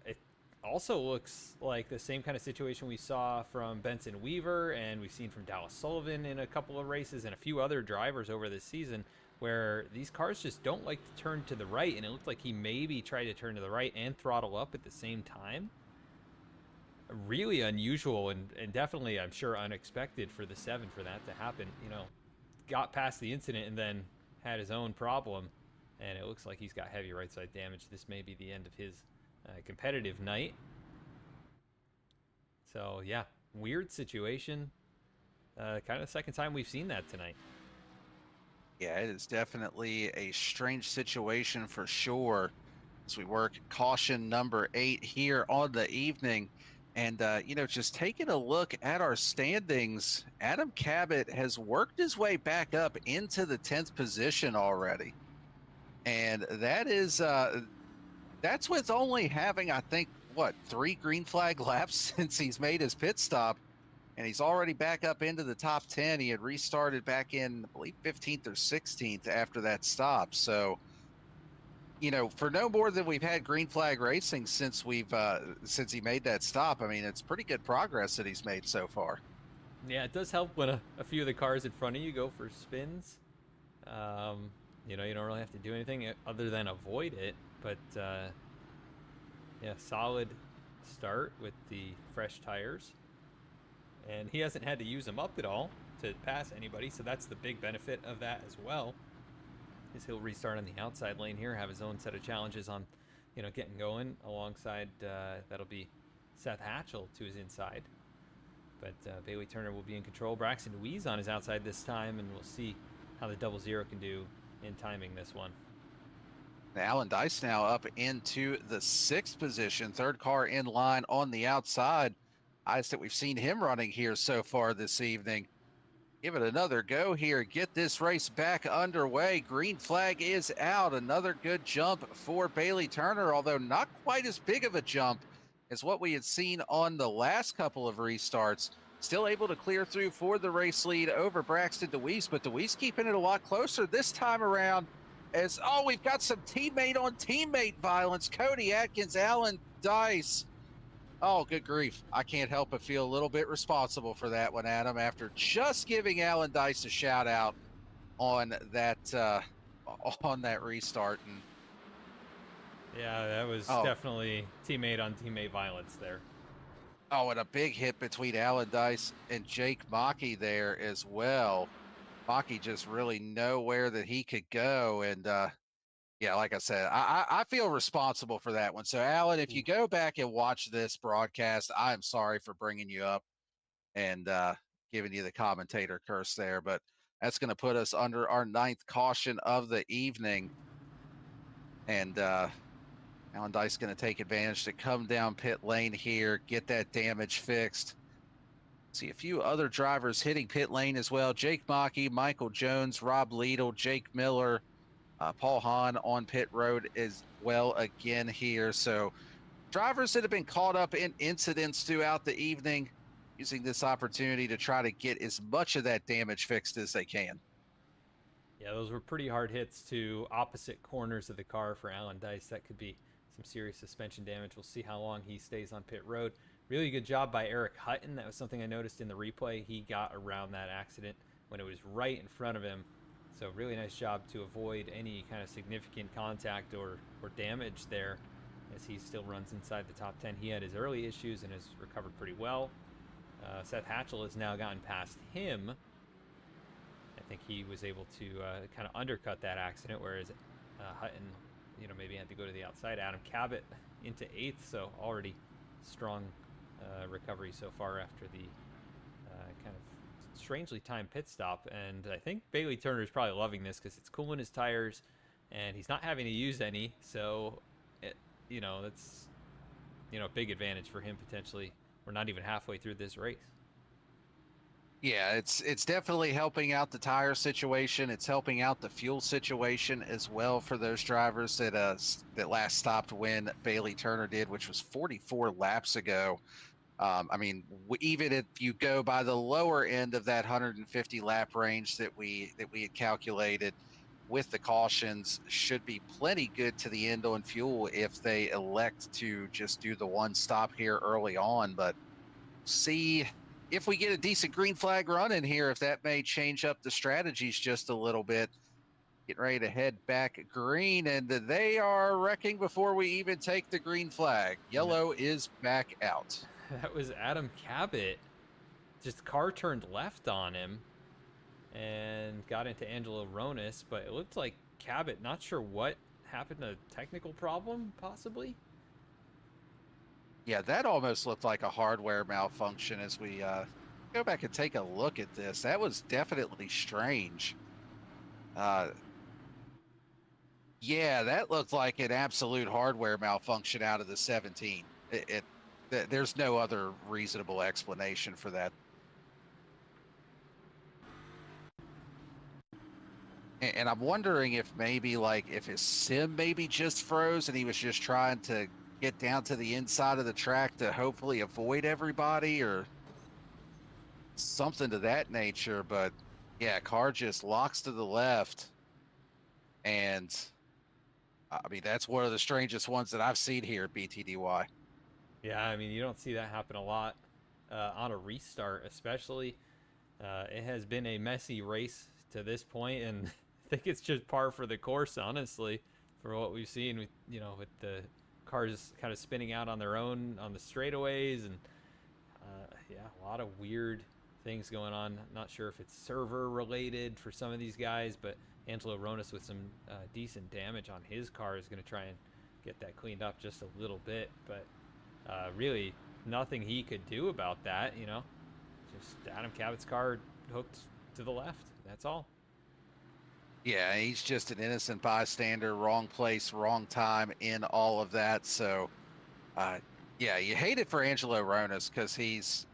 it also looks like the same kind of situation we saw from Benson Weaver and we've seen from Dallas Sullivan in a couple of races and a few other drivers over this season, where these cars just don't like to turn to the right, and it looked like he maybe tried to turn to the right and throttle up at the same time. Really unusual and definitely, I'm sure, unexpected for the 7 for that to happen. You know, got past the incident and then had his own problem, and it looks like he's got heavy right side damage. This may be the end of his competitive night. So yeah, weird situation. Kind of the second time we've seen that tonight. Yeah, it is definitely a strange situation for sure as we work caution number 8 here on the evening. And, you know, just taking a look at our standings, Adam Cabot has worked his way back up into the 10th position already. And that is, that's with only having, I think, what, 3 green flag laps since he's made his pit stop. And he's already back up into the top 10. He had restarted back in, I believe, 15th or 16th after that stop. So, you know, for no more than we've had green flag racing since since he made that stop, I mean, it's pretty good progress that he's made so far. Yeah, it does help when a few of the cars in front of you go for spins. You know, you don't really have to do anything other than avoid it. But yeah, solid start with the fresh tires. And he hasn't had to use them up at all to pass anybody, so that's the big benefit of that as well. Is he'll restart on the outside lane here, have his own set of challenges on, you know, getting going alongside. That'll be Seth Hatchell to his inside, but Bailey Turner will be in control. Braxton Deweese on his outside this time, and we'll see how the 00 can do in timing this one. Alan Dice now up into the 6th position, 3rd car in line on the outside. Highest that we've seen him running here so far this evening. Give it another go here. Get this race back underway. Green flag is out. Another good jump for Bailey Turner, although not quite as big of a jump as what we had seen on the last couple of restarts. Still able to clear through for the race lead over Braxton Deweese, but Deweese keeping it a lot closer this time around as, oh, we've got some teammate on teammate violence. Cody Atkins, Alan Dice. Oh, good grief. I can't help but feel a little bit responsible for that one, Adam, after just giving Alan Dice a shout out on that restart. And yeah, that was definitely teammate on teammate violence there. Oh, and a big hit between Alan Dice and Jake Maki there as well. Maki just really nowhere that he could go. And yeah, like I said, I feel responsible for that one. So, Alan, if you go back and watch this broadcast, I'm sorry for bringing you up and giving you the commentator curse there, but that's going to put us under our 9th caution of the evening. And Alan Dice going to take advantage to come down pit lane here, get that damage fixed. See a few other drivers hitting pit lane as well. Jake Maki, Michael Jones, Rob Liedl, Jake Miller, Paul Hahn on pit road as well again here. So drivers that have been caught up in incidents throughout the evening using this opportunity to try to get as much of that damage fixed as they can. Yeah, those were pretty hard hits to opposite corners of the car for Alan Dice. That could be some serious suspension damage. We'll see how long he stays on pit road. Really good job by Eric Hutton. That was something I noticed in the replay. He got around that accident when it was right in front of him. So really nice job to avoid any kind of significant contact or damage there as he still runs inside the top 10. He had his early issues and has recovered pretty well. Seth Hatchell has now gotten past him. I think he was able to kind of undercut that accident, whereas Hutton, you know, maybe had to go to the outside. Adam Cabot into 8th, so already strong recovery so far after the kind of strangely timed pit stop. And I think Bailey Turner is probably loving this because it's cooling his tires and he's not having to use any. So, you know, that's, you know, a big advantage for him potentially. We're not even halfway through this race. Yeah, it's definitely helping out the tire situation. It's helping out the fuel situation as well for those drivers that last stopped when Bailey Turner did, which was 44 laps ago. I mean, even if you go by the lower end of that 150 lap range that we had calculated with the cautions, should be plenty good to the end on fuel if they elect to just do the one stop here early on. But see if we get a decent green flag run in here, if that may change up the strategies just a little bit. Getting ready to head back green, and they are wrecking before we even take the green flag. Yellow is back out. That was Adam Cabot. Just car turned left on him and got into Angelo Ronis, but it looked like Cabot, not sure what happened, a technical problem, possibly? Yeah, that almost looked like a hardware malfunction as we go back and take a look at this. That was definitely strange. Yeah, that looked like an absolute hardware malfunction out of the 17. There's no other reasonable explanation for that. And I'm wondering if maybe like if his sim maybe just froze and he was just trying to get down to the inside of the track to hopefully avoid everybody or something to that nature. But yeah, car just locks to the left. And I mean, that's one of the strangest ones that I've seen here at BTDY. Yeah, I mean, you don't see that happen a lot on a restart, especially. It has been a messy race to this point, and I think it's just par for the course, honestly, for what we've seen with with the cars kind of spinning out on their own on the straightaways, and yeah, a lot of weird things going on. Not sure if it's server related for some of these guys, but Angelo Ronis with some decent damage on his car is going to try and get that cleaned up just a little bit, but really nothing he could do about that. Just Adam Cabot's car hooked to the left. That's all. Yeah, he's just an innocent bystander, wrong place, wrong time in all of that. So, yeah, you hate it for Angelo Ronis because he's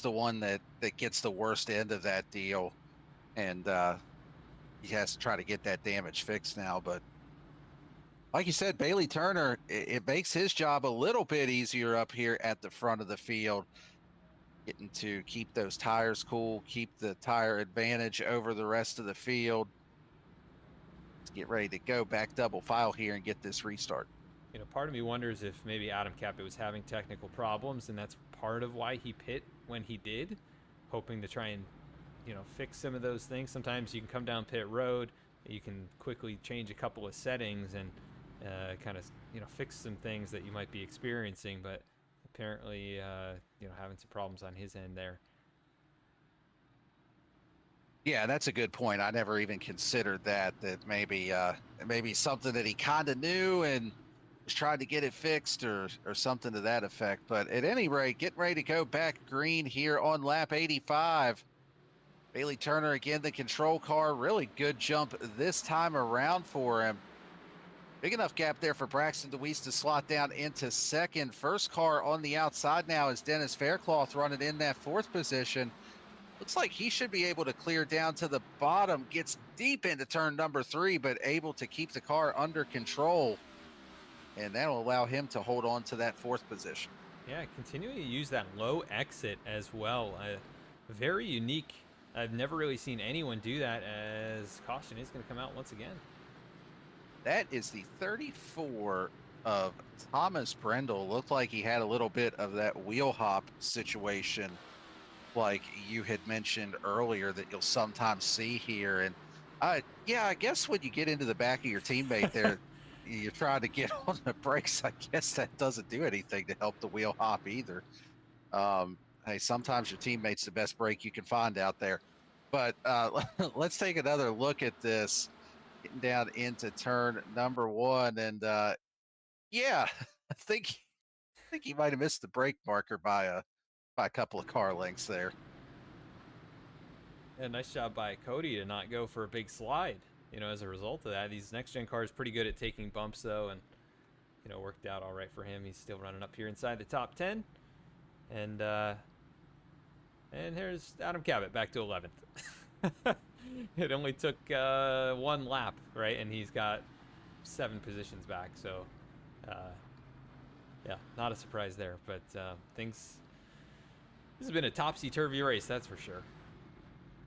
the one that gets the worst end of that deal, and he has to try to get that damage fixed now. But like you said, Bailey Turner, it makes his job a little bit easier up here at the front of the field, getting to keep those tires cool, keep the tire advantage over the rest of the field. Let's get ready to go back double file here and get this restart. Part of me wonders if maybe Adam Cabot was having technical problems, and that's part of why he pit when he did, hoping to try and, fix some of those things. Sometimes you can come down pit road, you can quickly change a couple of settings and kind of, fix some things that you might be experiencing, but apparently, having some problems on his end there. Yeah, that's a good point. I never even considered that maybe something that he kind of knew and was trying to get it fixed or something to that effect. But at any rate, getting ready to go back green here on lap 85. Bailey Turner again, the control car, really good jump this time around for him. Big enough gap there for Braxton DeWeese to slot down into second. First car on the outside now is Dennis Faircloth running in that fourth position. Looks like he should be able to clear down to the bottom, gets deep into turn number 3, but able to keep the car under control. And that'll allow him to hold on to that fourth position. Yeah, continuing to use that low exit as well. Very unique. I've never really seen anyone do that, as caution is going to come out once again. That is the 34 of Thomas Brendel. Looked like he had a little bit of that wheel hop situation like you had mentioned earlier that you'll sometimes see here. And yeah, I guess when you get into the back of your teammate there, you're trying to get on the brakes. I guess that doesn't do anything to help the wheel hop either. Hey, sometimes your teammate's the best brake you can find out there. But let's take another look at this. Getting down into turn number 1, and yeah, I think he might have missed the brake marker by a couple of car lengths there. Yeah, nice job by Cody to not go for a big slide. As a result of that, these next gen cars pretty good at taking bumps though, and worked out all right for him. He's still running up here inside the top 10, and here's Adam Cabot back to 11th. It only took one lap, right? And he's got 7 positions back. So, yeah, not a surprise there. But things This has been a topsy-turvy race, that's for sure.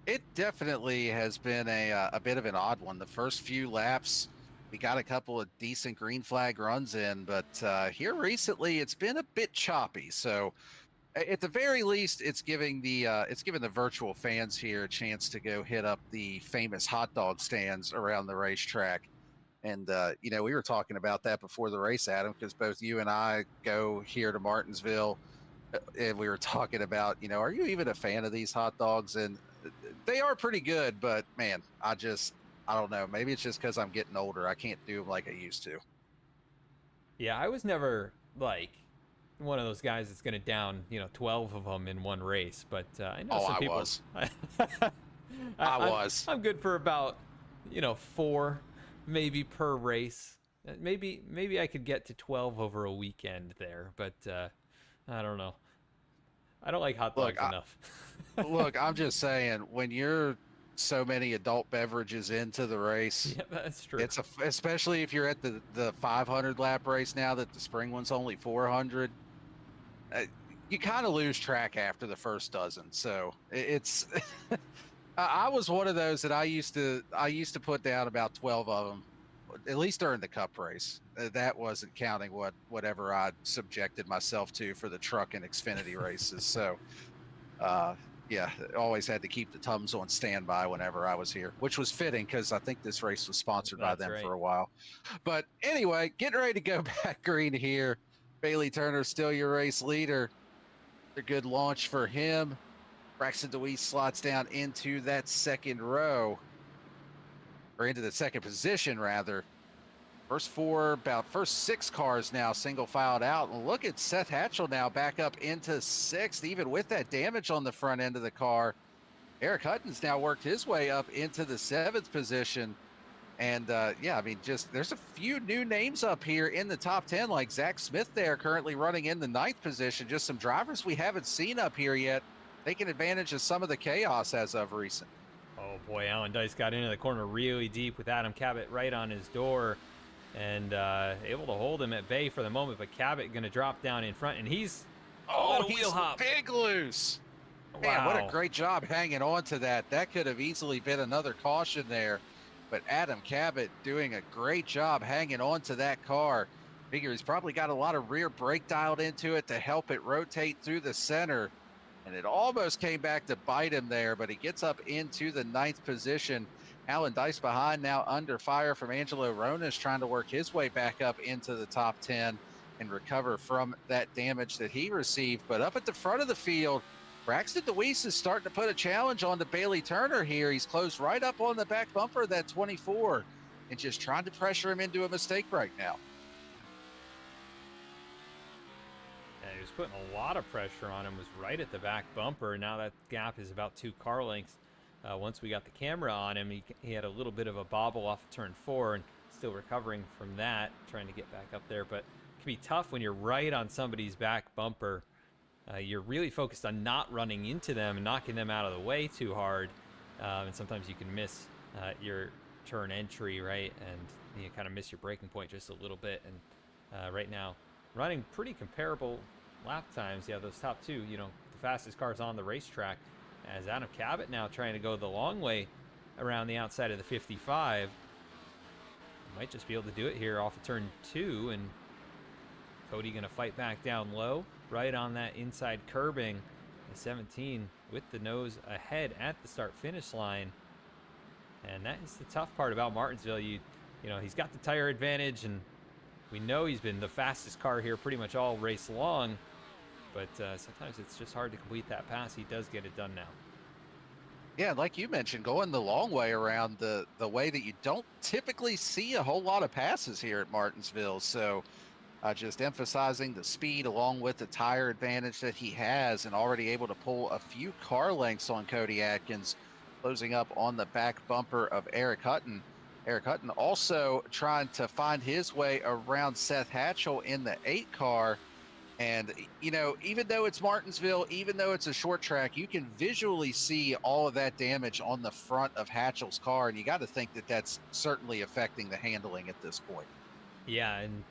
It definitely has been a bit of an odd one. The first few laps, we got a couple of decent green flag runs in, but here recently it's been a bit choppy. So at the very least, it's giving the virtual fans here a chance to go hit up the famous hot dog stands around the racetrack. And you know, we were talking about that before the race, Adam, because both you and I go here to Martinsville, and we were talking about, you know, are you even a fan of these hot dogs? And they are pretty good, but man, I don't know. Maybe it's just because I'm getting older. I can't do them like I used to. Yeah, I was never like one of those guys that's going to down, 12 of them in one race. But I know some people. Was. I was. I'm good for about, 4, maybe per race. Maybe I could get to 12 over a weekend there, but I don't know. I don't like hot dogs enough. Look, I'm just saying, when you're so many adult beverages into the race, yeah, that's true. Especially if you're at the 500 lap race now that the spring one's only 400. You kind of lose track after the first dozen. So it's I was one of those that I used to put down about 12 of them, at least during the cup race. That wasn't counting whatever I subjected myself to for the truck and Xfinity races. So yeah, always had to keep the Tums on standby whenever I was here, which was fitting because I think this race was sponsored by them for a while. But anyway, getting ready to go back green here. Bailey Turner still your race leader. A good launch for him. Braxton DeWeese slots down into that second row, or into the second position rather. First 6 cars now single filed out. And look at Seth Hatchell now back up into 6th, even with that damage on the front end of the car. Eric Hutton's now worked his way up into the 7th position. And yeah, I mean, just there's a few new names up here in the top 10, like Zach Smith there currently running in the 9th position. Just some drivers we haven't seen up here yet, taking advantage of some of the chaos as of recent. Oh boy, Alan Dice got into the corner really deep with Adam Cabot right on his door, and able to hold him at bay for the moment. But Cabot going to drop down in front, and he's he's big loose. Wow. Man, what a great job hanging on to that. That could have easily been another caution there. But Adam Cabot doing a great job hanging on to that car. Figure he's probably got a lot of rear brake dialed into it to help it rotate through the center. And it almost came back to bite him there, but he gets up into the 9th position. Alan Dice behind now under fire from Angelo Ronas, trying to work his way back up into the top 10 and recover from that damage that he received. But up at the front of the field, Braxton DeWeese is starting to put a challenge on to Bailey Turner here. He's closed right up on the back bumper of that 24 and just trying to pressure him into a mistake right now. Yeah, he was putting a lot of pressure on him, was right at the back bumper. Now that gap is about 2 car lengths. Once we got the camera on him, he had a little bit of a bobble off of turn 4 and still recovering from that, trying to get back up there. But it can be tough when you're right on somebody's back bumper. You're really focused on not running into them and knocking them out of the way too hard. And sometimes you can miss your turn entry, right? And you kind of miss your braking point just a little bit. And right now, running pretty comparable lap times. Yeah, those top 2, the fastest cars on the racetrack. As Adam Cabot now trying to go the long way around the outside of the 55. Might just be able to do it here off of turn 2. And Cody going to fight back down low, right on that inside curbing. The 17 with the nose ahead at the start-finish line. And that is the tough part about Martinsville. You know, he's got the tire advantage, and we know he's been the fastest car here pretty much all race long. But sometimes it's just hard to complete that pass. He does get it done now. Yeah, like you mentioned, going the long way around the way that you don't typically see a whole lot of passes here at Martinsville. So just emphasizing the speed along with the tire advantage that he has, and already able to pull a few car lengths on Cody Atkins, closing up on the back bumper of Eric Hutton. Eric Hutton also trying to find his way around Seth Hatchell in the 8 car. And, even though it's Martinsville, even though it's a short track, you can visually see all of that damage on the front of Hatchell's car. And you got to think that that's certainly affecting the handling at this point. Yeah, and,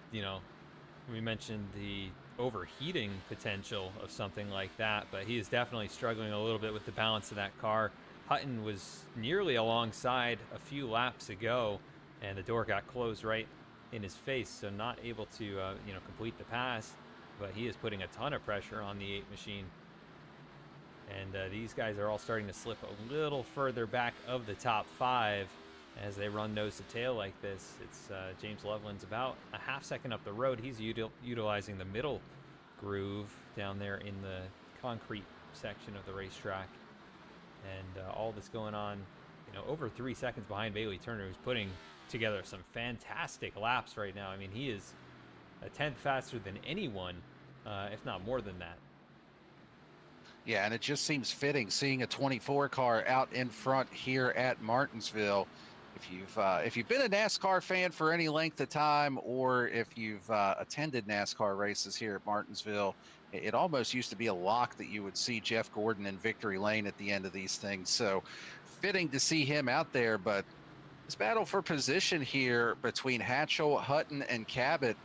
we mentioned the overheating potential of something like that, but he is definitely struggling a little bit with the balance of that car. Hutton was nearly alongside a few laps ago, and the door got closed right in his face, so not able to complete the pass, but he is putting a ton of pressure on the 8 machine. And these guys are all starting to slip a little further back of the top 5 as they run nose to tail like this. It's James Loveland's about a half second up the road. He's utilizing the middle groove down there in the concrete section of the racetrack. And all this going on, over 3 seconds behind Bailey Turner, who's putting together some fantastic laps right now. I mean, he is a tenth faster than anyone, if not more than that. Yeah, and it just seems fitting seeing a 24 car out in front here at Martinsville. If you've been a NASCAR fan for any length of time, or if you've attended NASCAR races here at Martinsville, it almost used to be a lock that you would see Jeff Gordon in victory lane at the end of these things. So fitting to see him out there. But this battle for position here between Hatchell, Hutton, and Cabot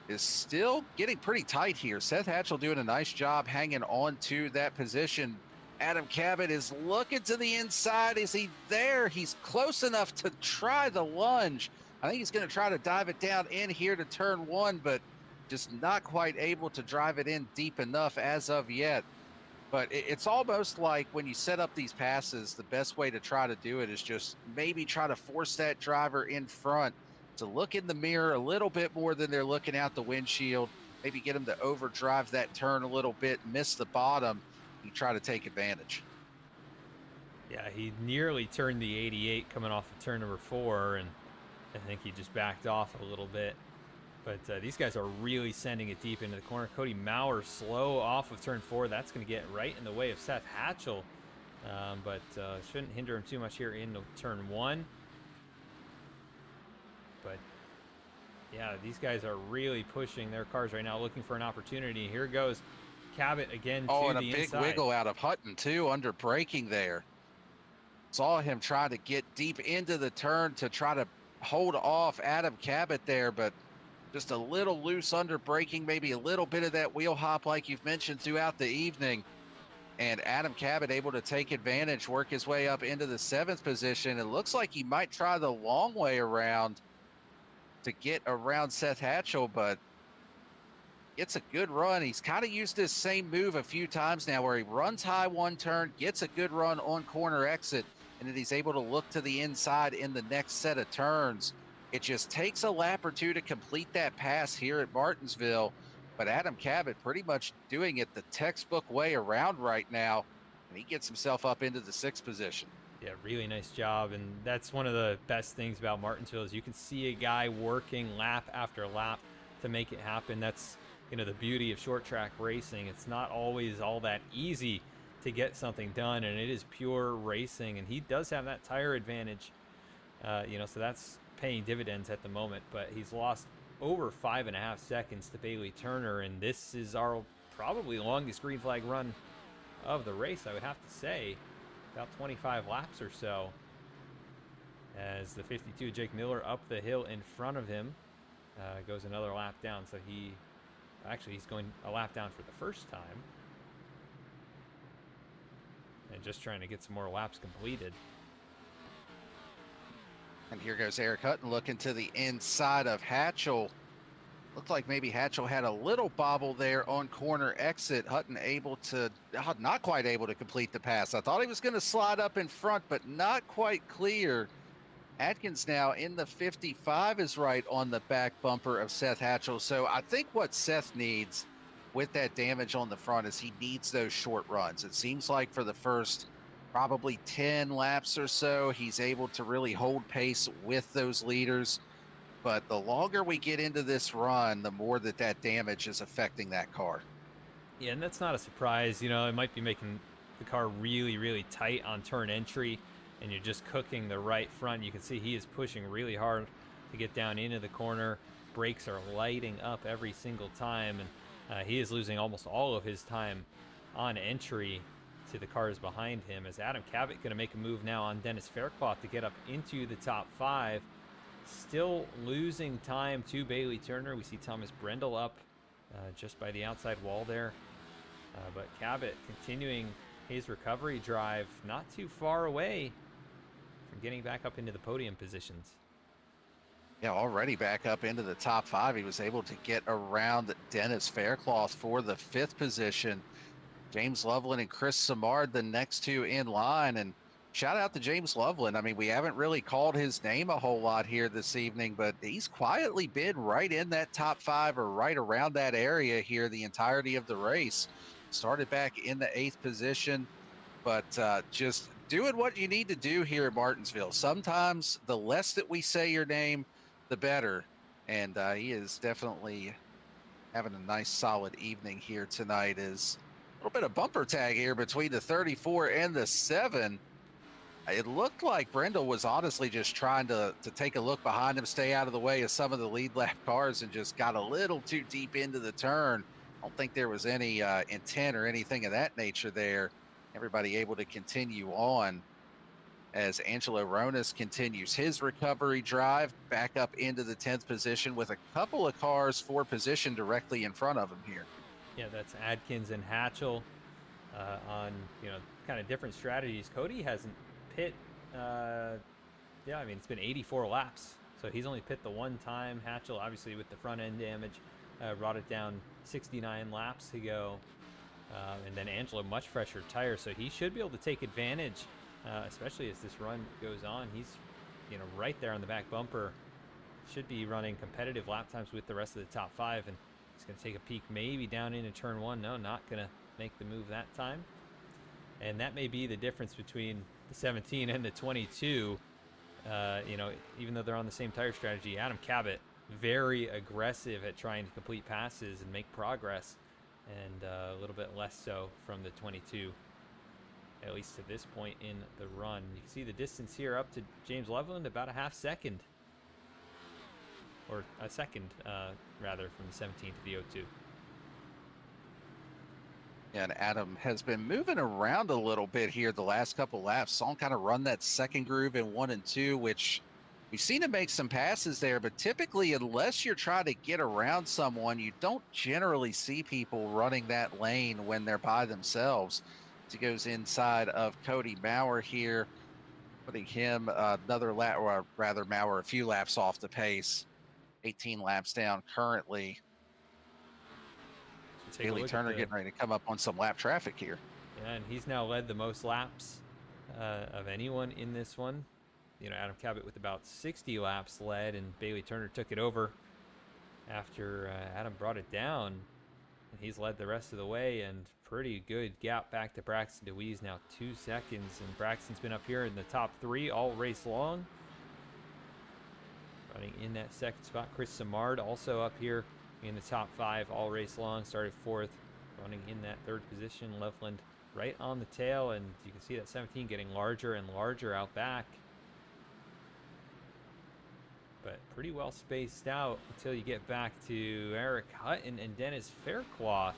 is still getting pretty tight here. Seth Hatchell doing a nice job hanging on to that position. Adam Cabot is looking to the inside. Is he there? He's close enough to try the lunge. I think he's going to try to dive it down in here to turn 1, but just not quite able to drive it in deep enough as of yet. But it's almost like when you set up these passes, the best way to try to do it is just maybe try to force that driver in front to look in the mirror a little bit more than they're looking out the windshield. Maybe get them to overdrive that turn a little bit, miss the bottom. You try to take advantage. Yeah, he nearly turned the 88 coming off of turn number 4, and I think he just backed off a little bit. But these guys are really sending it deep into the corner. Cody Maurer slow off of turn 4. That's going to get right in the way of Seth Hatchell, but shouldn't hinder him too much here in turn 1. But yeah, these guys are really pushing their cars right now, looking for an opportunity. Here goes Cabot again to the inside. Oh, and a big wiggle out of Hutton too, under braking there. Saw him try to get deep into the turn to try to hold off Adam Cabot there, but just a little loose under braking, maybe a little bit of that wheel hop like you've mentioned throughout the evening. And Adam Cabot able to take advantage, work his way up into the 7th position. It looks like he might try the long way around to get around Seth Hatchell, but it's a good run. He's kind of used this same move a few times now where he runs high one turn, gets a good run on corner exit, and then he's able to look to the inside in the next set of turns. It just takes a lap or two to complete that pass here at Martinsville, but Adam Cabot pretty much doing it the textbook way around right now, and he gets himself up into the 6th position. Yeah, really nice job, and that's one of the best things about Martinsville is you can see a guy working lap after lap to make it happen. That's the beauty of short track racing. It's not always all that easy to get something done, and it is pure racing, and he does have that tire advantage, so that's paying dividends at the moment. But he's lost over 5.5 seconds to Bailey Turner, and this is our probably longest green flag run of the race, I would have to say. About 25 laps or so, as the 52 Jake Miller up the hill in front of him goes another lap down. So he's going a lap down for the first time and just trying to get some more laps completed. And here goes Eric Hutton looking to the inside of Hatchell. Looked like maybe Hatchell had a little bobble there on corner exit. Hutton not quite able to complete the pass. I thought he was going to slide up in front, but not quite clear. Atkins now in the 55 is right on the back bumper of Seth Hatchell. So I think what Seth needs with that damage on the front is he needs those short runs. It seems like for the first probably 10 laps or so, he's able to really hold pace with those leaders. But the longer we get into this run, the more that damage is affecting that car. Yeah, and that's not a surprise. It might be making the car really, really tight on turn entry, and you're just cooking the right front. You can see he is pushing really hard to get down into the corner. Brakes are lighting up every single time, and he is losing almost all of his time on entry to the cars behind him. As Adam Cabot going to make a move now on Dennis Faircloth to get up into the top 5. Still losing time to Bailey Turner. We see Thomas Brendel up just by the outside wall there. But Cabot continuing his recovery drive, not too far away from getting back up into the podium positions. Yeah, already back up into the top 5. He was able to get around Dennis Faircloth for the 5th position. James Loveland and Chris Samard, the next 2 in line. And shout out to James Loveland. I mean, we haven't really called his name a whole lot here this evening, but he's quietly been right in that top 5 or right around that area here the entirety of the race. Started back in the 8th position, but just doing what you need to do here at Martinsville. Sometimes the less that we say your name, the better. And he is definitely having a nice solid evening here tonight. Is a little bit of bumper tag here between the 34 and the 7. It looked like Brendel was honestly just trying to take a look behind him, stay out of the way of some of the lead lap cars, and just got a little too deep into the turn. I don't think there was any intent or anything of that nature there. Everybody able to continue on as Angelo Ronas continues his recovery drive back up into the 10th position with a couple of cars for position directly in front of him here. Yeah, that's Adkins and Hatchell on, kind of different strategies. Cody hasn't pit, I mean, it's been 84 laps, so he's only pit the one time. Hatchell, obviously, with the front end damage, brought it down 69 laps ago. And then Angelo, much fresher tires, so he should be able to take advantage, especially as this run goes on. He's, right there on the back bumper. Should be running competitive lap times with the rest of the top 5, and he's going to take a peek maybe down into turn 1. No, not going to make the move that time. And that may be the difference between the 17 and the 22. Even though they're on the same tire strategy, Adam Cabot, very aggressive at trying to complete passes and make progress, and a little bit less so from the 22, at least to this point in the run. You can see the distance here up to James Loveland, about a half second, or a second, rather, from the 17 to the 02. And Adam has been moving around a little bit here the last couple laps. Saw him kind of run that second groove in 1 and 2, which we've seen him make some passes there, but typically, unless you're trying to get around someone, you don't generally see people running that lane when they're by themselves. He goes inside of Cody Maurer here, putting him another lap, or rather Maurer a few laps off the pace. 18 laps down currently. Bailey Turner getting ready to come up on some lap traffic here. Yeah, and he's now led the most laps of anyone in this one. Adam Cabot with about 60 laps led, and Bailey Turner took it over after Adam brought it down. And he's led the rest of the way, and pretty good gap back to Braxton DeWeese, now 2 seconds. And Braxton's been up here in the top 3 all race long, running in that second spot. Chris Samard also up here in the top 5 all race long, started 4th, running in that 3rd position. Loveland right on the tail, and you can see that 17 getting larger and larger out back, but pretty well spaced out until you get back to Eric Hutton and Dennis Faircloth.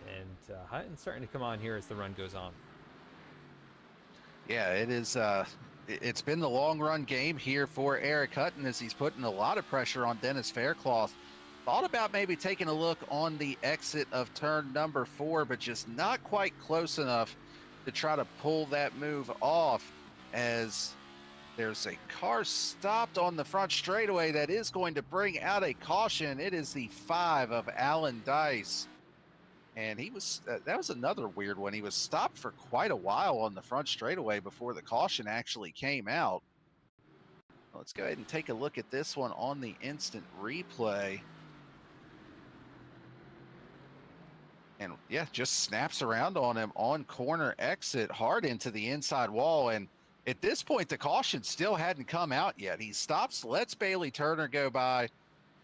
And Hutton's starting to come on here as the run goes on. Yeah, it is. It's been the long run game here for Eric Hutton, as he's putting a lot of pressure on Dennis Faircloth. Thought about maybe taking a look on the exit of turn number 4, but just not quite close enough to try to pull that move off, as there's a car stopped on the front straightaway that is going to bring out a caution. It is the 5 of Alan Dice. And he was, that was another weird one. He was stopped for quite a while on the front straightaway before the caution actually came out. Let's go ahead and take a look at this one on the instant replay. And yeah, just snaps around on him on corner exit, hard into the inside wall. And at this point, the caution still hadn't come out yet. He stops, lets Bailey Turner go by.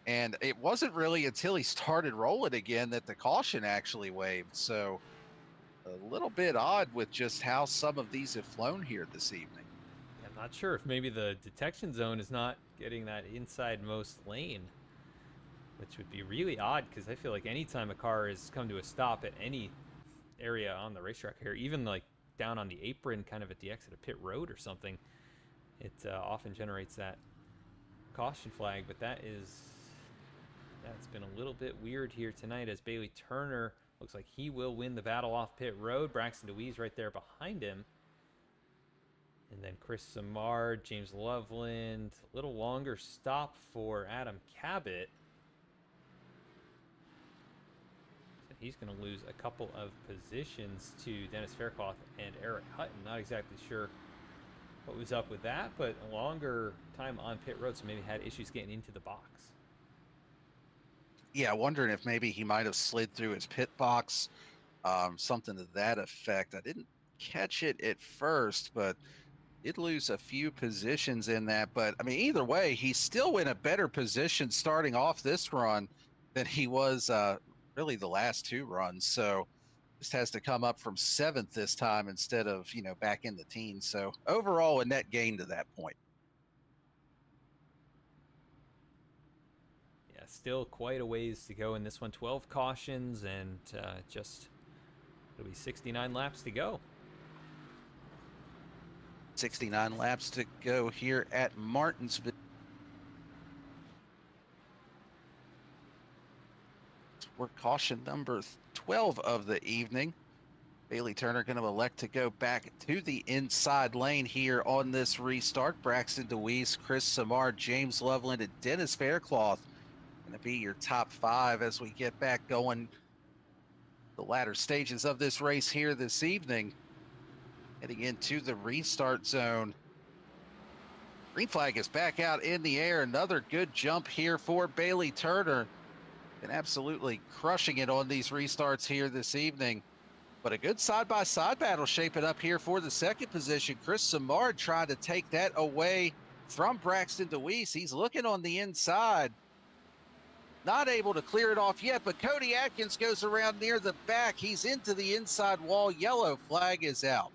And it wasn't really until he started rolling again that the caution actually waved. So a little bit odd with just how some of these have flown here this evening. I'm not sure if maybe the detection zone is not getting that inside most lane, which would be really odd, because I feel like anytime a car has come to a stop at any area on the racetrack here, even like down on the apron kind of at the exit of pit road or something, it often generates that caution flag. But that is That's been a little bit weird here tonight as Bailey Turner looks like he will win the battle off pit road. Braxton DeWeese right there behind him. And then Chris Samard, James Loveland, a little longer stop for Adam Cabot. So he's going to lose a couple of positions to Dennis Faircloth and Eric Hutton. Not exactly sure what was up with that, but a longer time on pit road, so maybe had issues getting into the box. Yeah, wondering if maybe he might have slid through his pit box, something to that effect. I didn't catch it at first, but did lose a few positions in that. But I mean, either way, he's still in a better position starting off this run than he was really the last two runs. So just has to come up from 7th this time instead of, you know, back in the teens. So overall, a net gain to that point. Yeah, still quite a ways to go in this one. 12 cautions and just it'll be 69 laps to go. 69 laps to go here at Martinsville. We're caution number 12 of the evening. Bailey Turner going to elect to go back to the inside lane here on this restart. Braxton DeWeese, Chris Samard, James Loveland, and Dennis Faircloth going to be your top 5 as we get back going the latter stages of this race here this evening. Heading into the restart zone. Green flag is back out in the air. Another good jump here for Bailey Turner. Been absolutely crushing it on these restarts here this evening. But a good side-by-side battle shaping up here for the second position. Chris Samard trying to take that away from Braxton DeWeese. He's looking on the inside. Not able to clear it off yet, but Cody Atkins goes around near the back. He's into the inside wall. Yellow flag is out.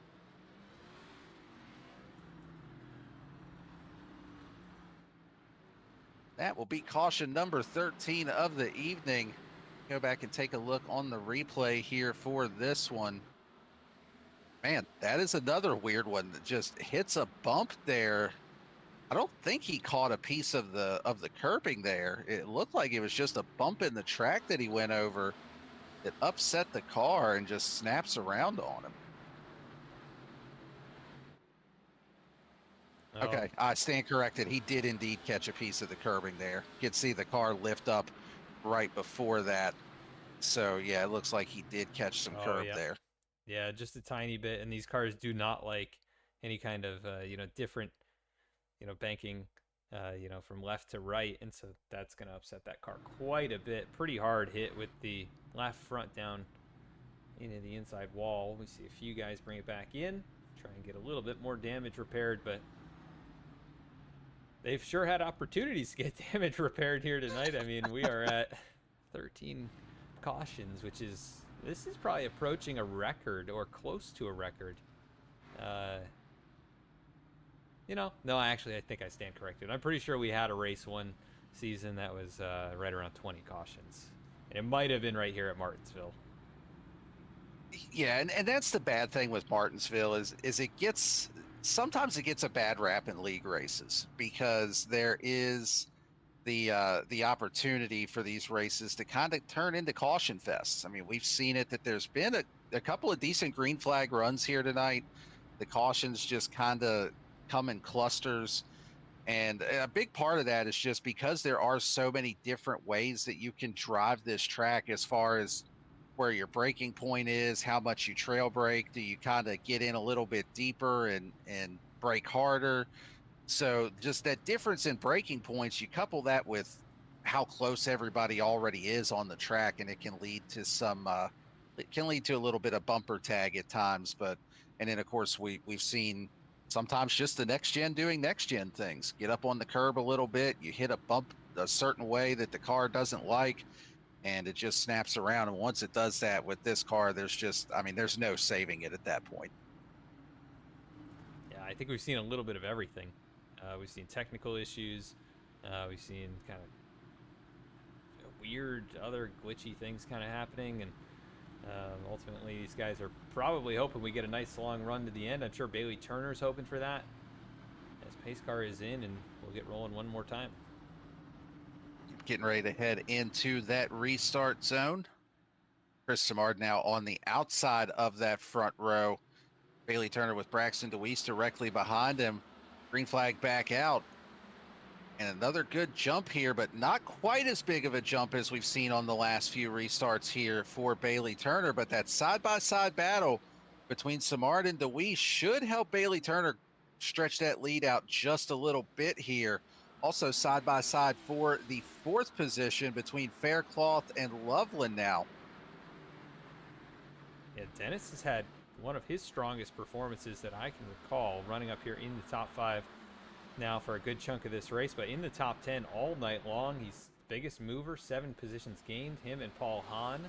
That will be caution number 13 of the evening. Go back and take a look on the replay here for this one. Man, that is another weird one that just hits a bump there. I don't think he caught a piece of the curbing there. It looked like it was just a bump in the track that he went over that upset the car and just snaps around on him. Oh. Okay, I stand corrected. He did indeed catch a piece of the curbing there. You could see the car lift up right before that. So, yeah, it looks like he did catch some curb there. Yeah, just a tiny bit. And these cars do not like any kind of, different, banking, from left to right. And so that's going to upset that car quite a bit. Pretty hard hit with the left front down into the inside wall. We see a few guys bring it back in, try and get a little bit more damage repaired, but they've sure had opportunities to get damage repaired here tonight. I mean, we are at 13 cautions, this is probably approaching a record or close to a record. No, actually, I think I stand corrected. I'm pretty sure we had a race one season that was right around 20 cautions. And it might have been right here at Martinsville. Yeah, and that's the bad thing with Martinsville is sometimes it gets a bad rap in league races because there is the opportunity for these races to kind of turn into caution fests. I mean, we've seen it that there's been a couple of decent green flag runs here tonight. The cautions just kind of come in clusters. And a big part of that is just because there are so many different ways that you can drive this track as far as where your braking point is, how much you trail brake, do you kind of get in a little bit deeper and brake harder. So just that difference in braking points, you couple that with how close everybody already is on the track, and it can lead to a little bit of bumper tag at times. And then of course we've seen sometimes just the next gen doing next gen things, get up on the curb a little bit, you hit a bump a certain way that the car doesn't like, and it just snaps around. And once it does that with this car, there's no saving it at that point. Yeah, I think we've seen a little bit of everything. We've seen technical issues. We've seen kind of weird other glitchy things kind of happening. And ultimately, these guys are probably hoping we get a nice long run to the end. I'm sure Bailey Turner's hoping for that. As pace car is in, and we'll get rolling one more time. getting ready to head into that restart zone. Chris Simard now on the outside of that front row. Bailey Turner with Braxton DeWeese directly behind him. Green flag back out. And another good jump here, but not quite as big of a jump as we've seen on the last few restarts here for Bailey Turner. But that side-by-side battle between Simard and DeWeese should help Bailey Turner stretch that lead out just a little bit here. Also side-by-side for the fourth position between Faircloth and Loveland now. Yeah, Dennis has had one of his strongest performances that I can recall, running up here in the top 5 now for a good chunk of this race, but in the top 10 all night long. He's the biggest mover, 7 positions gained, him and Paul Hahn.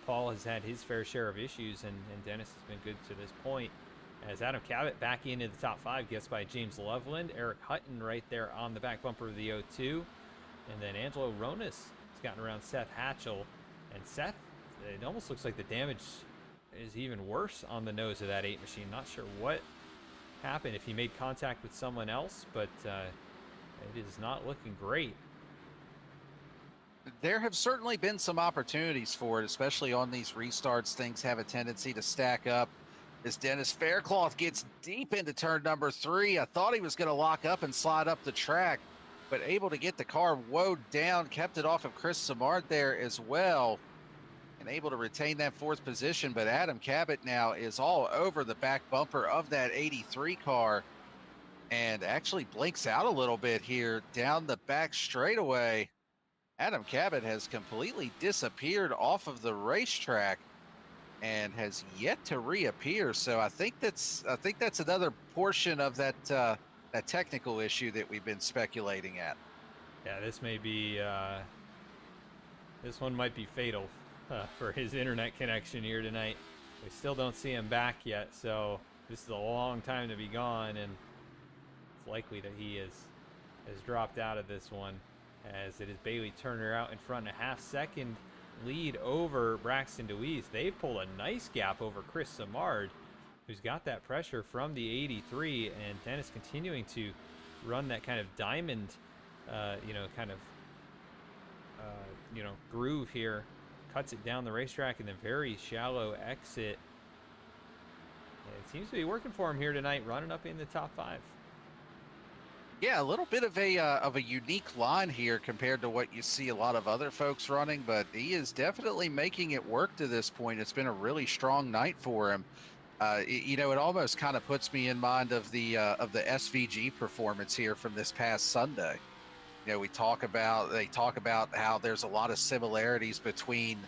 Paul has had his fair share of issues, and Dennis has been good to this point. As Adam Cabot back into the top 5, gets by James Loveland. Eric Hutton right there on the back bumper of the O2. And then Angelo Ronas has gotten around Seth Hatchell. And Seth, it almost looks like the damage is even worse on the nose of that 8 machine. Not sure what happened, if he made contact with someone else, but it is not looking great. There have certainly been some opportunities for it, especially on these restarts. Things have a tendency to stack up. As Dennis Faircloth gets deep into turn number 3, I thought he was going to lock up and slide up the track, but able to get the car woed down, kept it off of Chris Simard there as well, and able to retain that 4th position. But Adam Cabot now is all over the back bumper of that 83 car and actually blinks out a little bit here down the back straightaway. Adam Cabot has completely disappeared off of the racetrack and has yet to reappear. So I think that's another portion of that that technical issue that we've been speculating at. Yeah, this may be this one might be fatal for his internet connection here tonight. We still don't see him back yet, so this is a long time to be gone, and it's likely that he has dropped out of this one, as it is Bailey Turner out in front, a half-second lead over Braxton DeWeese. They've pulled a nice gap over Chris Simard, who's got that pressure from the 83, and Dennis continuing to run that kind of diamond, groove here. Cuts it down the racetrack and then very shallow exit. And it seems to be working for him here tonight, running up in the top 5. Yeah, a little bit of a unique line here compared to what you see a lot of other folks running, but he is definitely making it work to this point. It's been a really strong night for him. It almost kind of puts me in mind of the SVG performance here from this past Sunday. They talk about how there's a lot of similarities between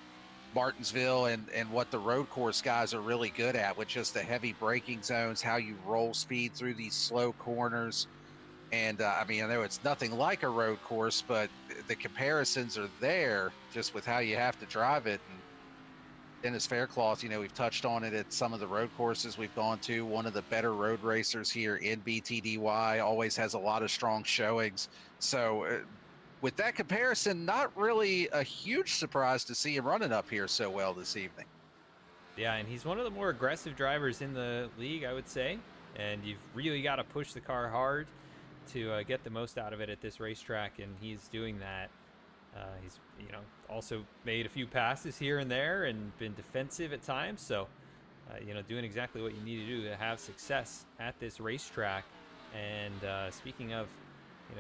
Martinsville and what the road course guys are really good at, with just the heavy braking zones, how you roll speed through these slow corners. And I know it's nothing like a road course, but the comparisons are there just with how you have to drive it. And Dennis Faircloth, we've touched on it at some of the road courses we've gone to. One of the better road racers here in BTDY, always has a lot of strong showings. So with that comparison, not really a huge surprise to see him running up here so well this evening. Yeah, and he's one of the more aggressive drivers in the league, I would say. And you've really got to push the car hard to get the most out of it at this racetrack, and he's doing that. He's also made a few passes here and there and been defensive at times, so doing exactly what you need to do to have success at this racetrack. And speaking of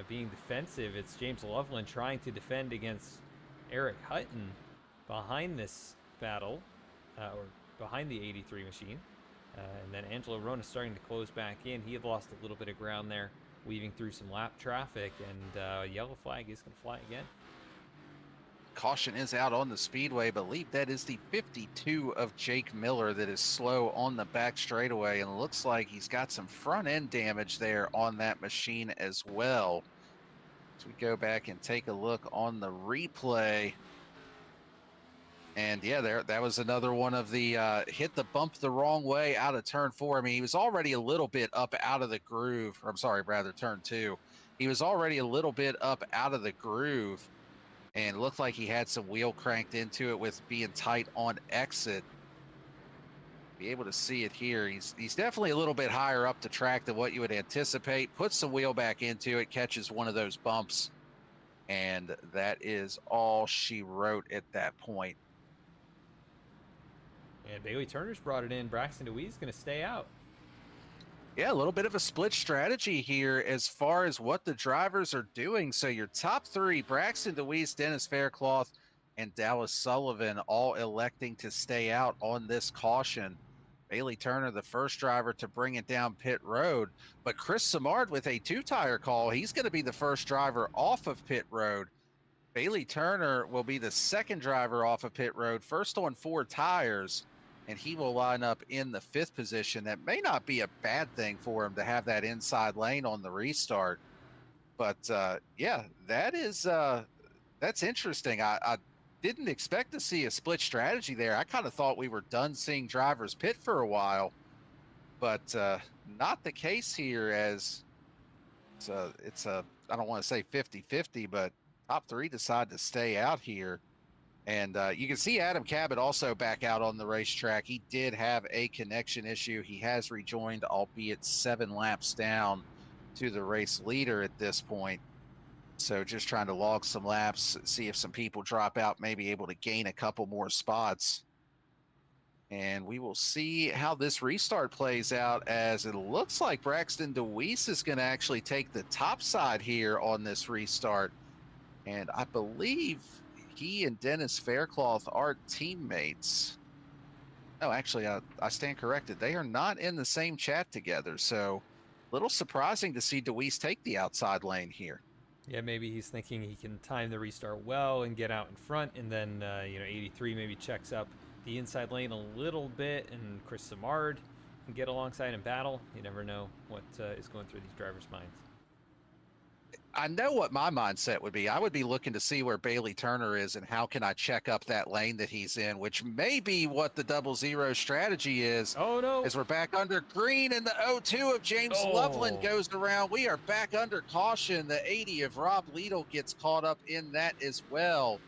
being defensive, it's James Loveland trying to defend against Eric Hutton behind this battle, or behind the 83 machine. And then Angelo Rona starting to close back in. He had lost a little bit of ground there, weaving through some lap traffic, and yellow flag is going to fly again. Caution is out on the speedway. I believe that is the 52 of Jake Miller that is slow on the back straightaway, and looks like he's got some front end damage there on that machine as well. So we go back and take a look on the replay. And yeah, that was another one of the hit the bump the wrong way out of turn 4. He was already a little bit up out of the groove. Or I'm sorry, rather turn 2. He was already a little bit up out of the groove and looked like he had some wheel cranked into it with being tight on exit. Be able to see it here. He's definitely a little bit higher up the track than what you would anticipate. Puts some wheel back into it, catches one of those bumps, And that is all she wrote at that point. And Bailey Turner's brought it in. Braxton DeWee's going to stay out. Yeah, a little bit of a split strategy here as far as what the drivers are doing. So your top three, Braxton DeWeese, Dennis Faircloth, and Dallas Sullivan, all electing to stay out on this caution. Bailey Turner, the first driver to bring it down pit road. But Chris Simard with a two-tire call, he's going to be the first driver off of pit road. Bailey Turner will be the second driver off of pit road, first on 4 tires, and he will line up in the 5th position. That may not be a bad thing for him to have that inside lane on the restart. But yeah, that is that's interesting. I didn't expect to see a split strategy there. I kind of thought we were done seeing drivers pit for a while, but not the case here, as it's a I don't want to say 50-50, but top 3 decide to stay out here. And you can see Adam Cabot also back out on the racetrack. He did have a connection issue. He has rejoined, albeit 7 laps down to the race leader at this point. So just trying to log some laps, see if some people drop out, maybe able to gain a couple more spots. And we will see how this restart plays out, as it looks like Braxton DeWeese is going to actually take the top side here on this restart. And I believe he and Dennis Faircloth are teammates. No, actually, I stand corrected. They are not in the same chat together. So a little surprising to see DeWeese take the outside lane here. Yeah, maybe he's thinking he can time the restart well and get out in front, and then 83 maybe checks up the inside lane a little bit, and Chris Simard can get alongside and battle. You never know what is going through these drivers' minds. I know what my mindset would be. I would be looking to see where Bailey Turner is and how can I check up that lane that he's in, which may be what the 00 strategy is. Oh, no. As we're back under green, and the 02 of James Loveland goes around. We are back under caution. The 80 of Rob Liedl gets caught up in that as well.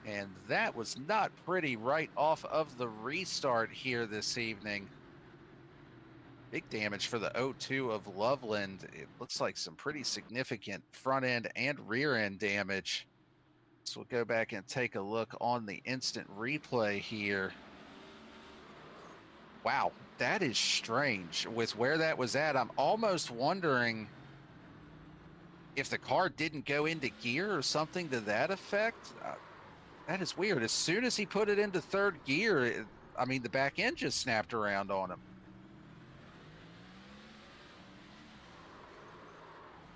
And that was not pretty right off of the restart here this evening. Big damage for the 02 of Loveland. It looks like some pretty significant front end and rear end damage. So we'll go back and take a look on the instant replay here. Wow, that is strange with where that was at. I'm almost wondering if the car didn't go into gear or something to that effect. That is weird. As soon as he put it into 3rd gear, I mean, the back end just snapped around on him.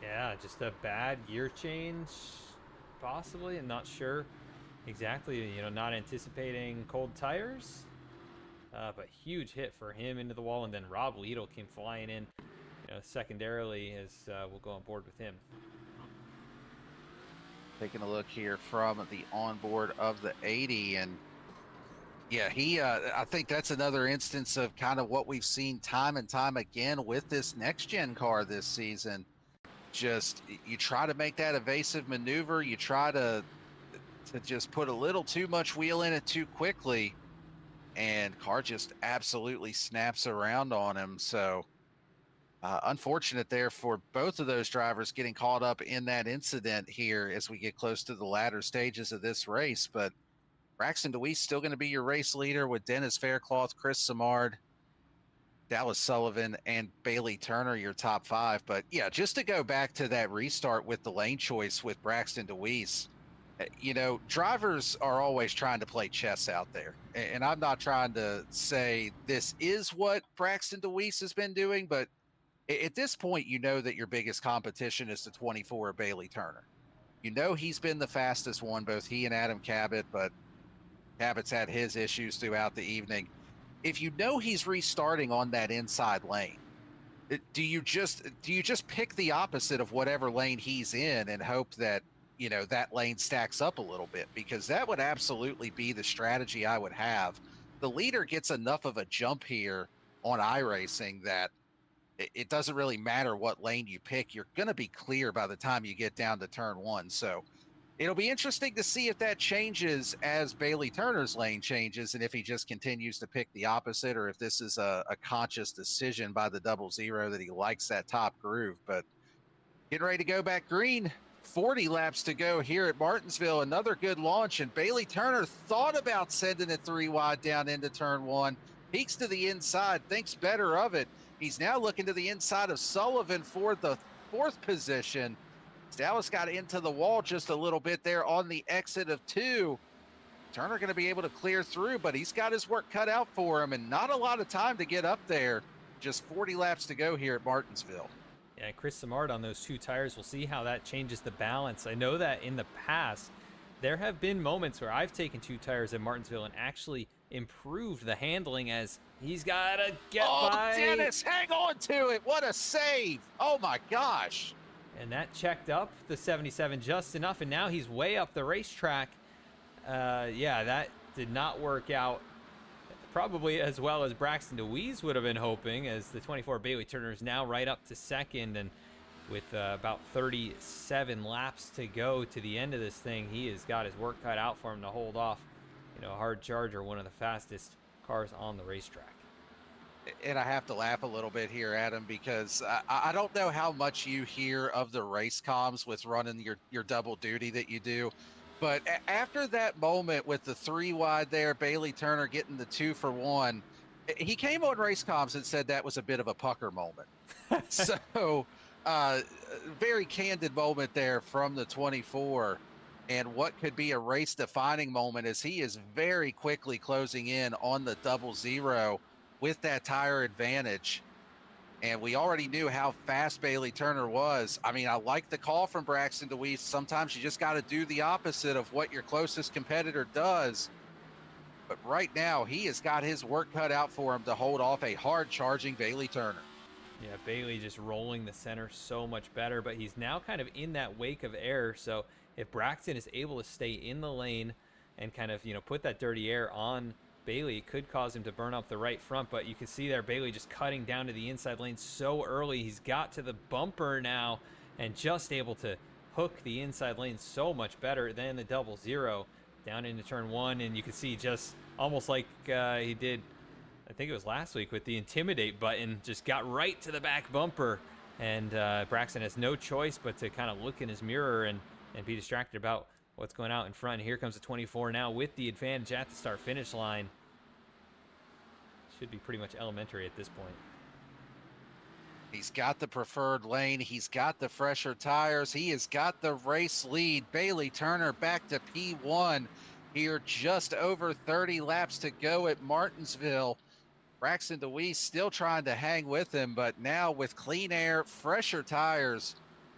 Yeah, just a bad gear change, possibly. I'm not sure exactly. Not anticipating cold tires, but huge hit for him into the wall. And then Rob Liedl came flying in, secondarily, as we'll go on board with him. Taking a look here from the onboard of the 80, and yeah, I think that's another instance of kind of what we've seen time and time again with this next gen car this season. Just, you try to make that evasive maneuver, you try to just put a little too much wheel in it too quickly, and car just absolutely snaps around on him. So unfortunate there for both of those drivers getting caught up in that incident here as we get close to the latter stages of this race. But Braxton DeWeese still going to be your race leader with Dennis Faircloth, Chris Simard, Dallas Sullivan, and Bailey Turner, your top 5. But yeah, just to go back to that restart with the lane choice with Braxton DeWeese, drivers are always trying to play chess out there. And I'm not trying to say this is what Braxton DeWeese has been doing, but at this point, that your biggest competition is the 24 of Bailey Turner. He's been the fastest one, both he and Adam Cabot, but Cabot's had his issues throughout the evening. If he's restarting on that inside lane, do you just pick the opposite of whatever lane he's in and hope that that lane stacks up a little bit? Because that would absolutely be the strategy I would have. The leader gets enough of a jump here on iRacing that it doesn't really matter what lane you pick. You're going to be clear by the time you get down to turn 1. So it'll be interesting to see if that changes as Bailey Turner's lane changes, and if he just continues to pick the opposite, or if this is a conscious decision by the 00 that he likes that top groove. But Getting ready to go back green. 40 laps to go here at Martinsville. Another good launch, and Bailey Turner thought about sending it 3 wide down into turn 1. Peeks to the inside, thinks better of it. He's now looking to the inside of Sullivan for the 4th position. Dallas got into the wall just a little bit there on the exit of 2. Turner going to be able to clear through, but he's got his work cut out for him, and not a lot of time to get up there. Just 40 laps to go here at Martinsville. Yeah, Chris Simard on those 2 tires. We'll see how that changes the balance. I know that in the past, there have been moments where I've taken 2 tires at Martinsville and actually improved the handling, as he's got to get by. Oh, Dennis, hang on to it. What a save. Oh, my gosh. And that checked up the 77 just enough, and now he's way up the racetrack. Yeah, that did not work out probably as well as Braxton DeWeese would have been hoping, as the 24 Bailey Turner is now right up to 2nd, and with about 37 laps to go to the end of this thing, he has got his work cut out for him to hold off, you know, a hard charger, one of the fastest cars on the racetrack. And I have to laugh a little bit here, Adam, because I don't know how much you hear of the race comms with running your double duty that you do. But after that moment with the 3 wide there, Bailey Turner getting the 2 for 1, he came on race comms and said that was a bit of a pucker moment. So very candid moment there from the 24. And what could be a race defining moment, as he is very quickly closing in on the 00 with that tire advantage. And we already knew how fast Bailey Turner was. I mean, I like the call from Braxton DeWeese. Sometimes you just got to do the opposite of what your closest competitor does. But right now, he has got his work cut out for him to hold off a hard-charging Bailey Turner. Yeah, Bailey just rolling the center so much better, but he's now kind of in that wake of air. So if Braxton is able to stay in the lane and kind of, you know, put that dirty air on Bailey, it could cause him to burn up the right front. But you can see there Bailey just cutting down to the inside lane so early. He's got to the bumper now and just able to hook the inside lane so much better than the 00 down into turn 1. And you can see, just almost like he did, I think it was last week, with the intimidate button, just got right to the back bumper. And Braxton has no choice but to kind of look in his mirror and be distracted about what's going out in front. Here comes the 24 now with the advantage at the start finish line. Should be pretty much elementary at this point. He's got the preferred lane. He's got the fresher tires. He has got the race lead. Bailey Turner back to P1 here, just over 30 laps to go at Martinsville. Braxton DeWeese still trying to hang with him, but now with clean air, fresher tires,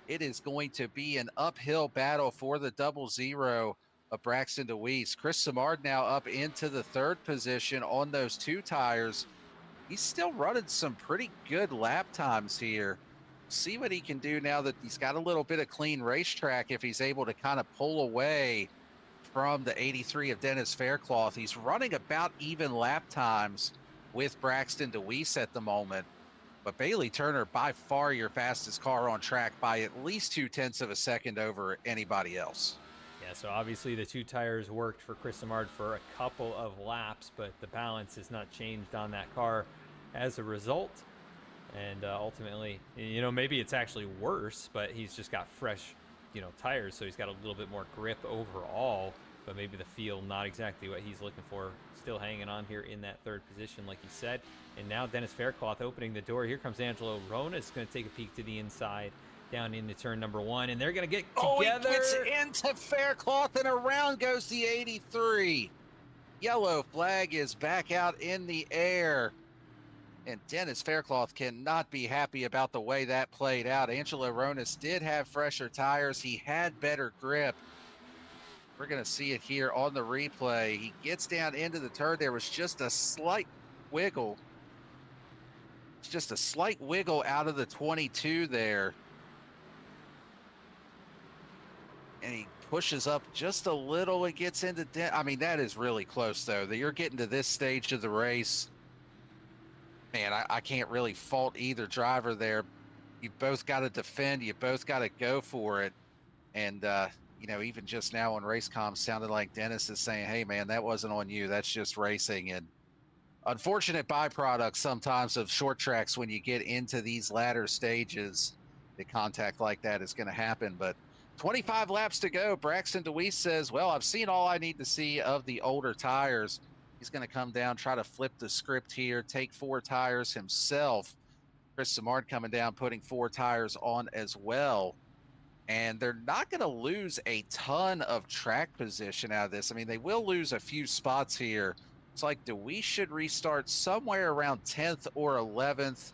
it is going to be an uphill battle for the 00 of Braxton DeWeese. Chris Simard now up into the 3rd position on those 2 tires. He's still running some pretty good lap times here. See what he can do now that he's got a little bit of clean racetrack, if he's able to kind of pull away from the 83 of Dennis Faircloth. He's running about even lap times with Braxton DeWeese at the moment. But Bailey Turner, by far your fastest car on track by at least 0.2 of a second over anybody else. Yeah, so obviously the 2 tires worked for Chris Simard for a couple of laps, but the balance has not changed on that car as a result. And ultimately, you know, maybe it's actually worse, but he's just got fresh, you know, tires, so he's got a little bit more grip overall, but maybe the feel not exactly what he's looking for. Still hanging on here in that 3rd position, like you said. And now Dennis Faircloth opening the door. Here comes Angelo Rona. Is going to take a peek to the inside, down into turn number 1, and they're going to get together. He gets into Faircloth, and around goes the 83. Yellow flag is back out in the air, and Dennis Faircloth cannot be happy about the way that played out. Angelo Ronas did have fresher tires. He had better grip. We're going to see it here on the replay. He gets down into the turn. There was just a slight wiggle. It's just a slight wiggle out of the 22 there. And he pushes up just a little and gets into I mean, that is really close, though. That you're getting to this stage of the race. Man, I can't really fault either driver there. You both got to defend. You both got to go for it. And, you know, even just now on race comms, sounded like Dennis is saying, hey, man, that wasn't on you. That's just racing. And unfortunate byproducts sometimes of short tracks when you get into these latter stages. the contact like that is going to happen. But 25 laps to go. Braxton DeWeese says, well, I've seen all I need to see of the older tires. He's going to come down, try to flip the script here, take 4 tires himself. Chris Simard coming down, putting 4 tires on as well. And they're not going to lose a ton of track position out of this. I mean, they will lose a few spots here. It's like DeWeese should restart somewhere around 10th or 11th.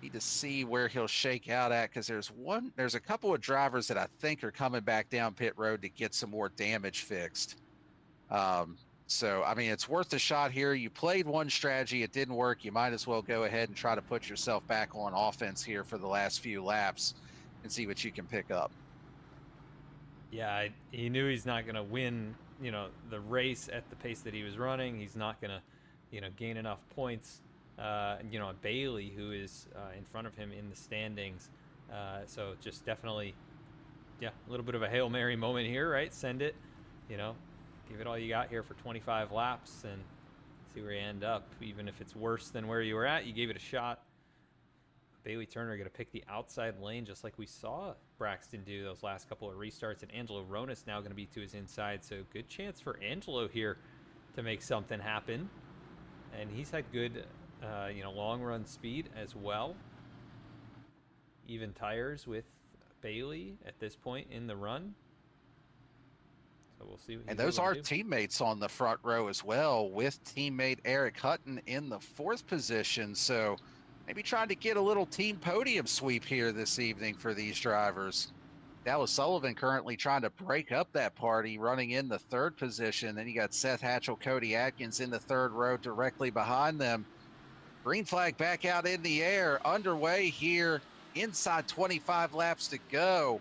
Need to see where he'll shake out at, because there's a couple of drivers that I think are coming back down pit road to get some more damage fixed. So, I mean, it's worth a shot here. You played one strategy, it didn't work. You might as well go ahead and try to put yourself back on offense here for the last few laps and see what you can pick up. Yeah, he knew he's not going to win, the race at the pace that he was running. He's not going to, gain enough points. Bailey, who is in front of him in the standings. So just definitely, a little bit of a Hail Mary moment here, right? Send it, give it all you got here for 25 laps and see where you end up. Even if it's worse than where you were at, you gave it a shot. Bailey Turner going to pick the outside lane, just like we saw Braxton do those last couple of restarts. And Angelo Ronas now going to be to his inside. So good chance for Angelo here to make something happen. And he's had good, long run speed as well. Even tires with Bailey at this point in the run. So we'll see. And those are teammates on the front row as well, with teammate Eric Hutton in the 4th position. So maybe trying to get a little team podium sweep here this evening for these drivers. Dallas Sullivan currently trying to break up that party, running in the 3rd position. Then you got Seth Hatchell, Cody Atkins in the 3rd row directly behind them. Green flag back out in the air, underway here, inside 25 laps to go.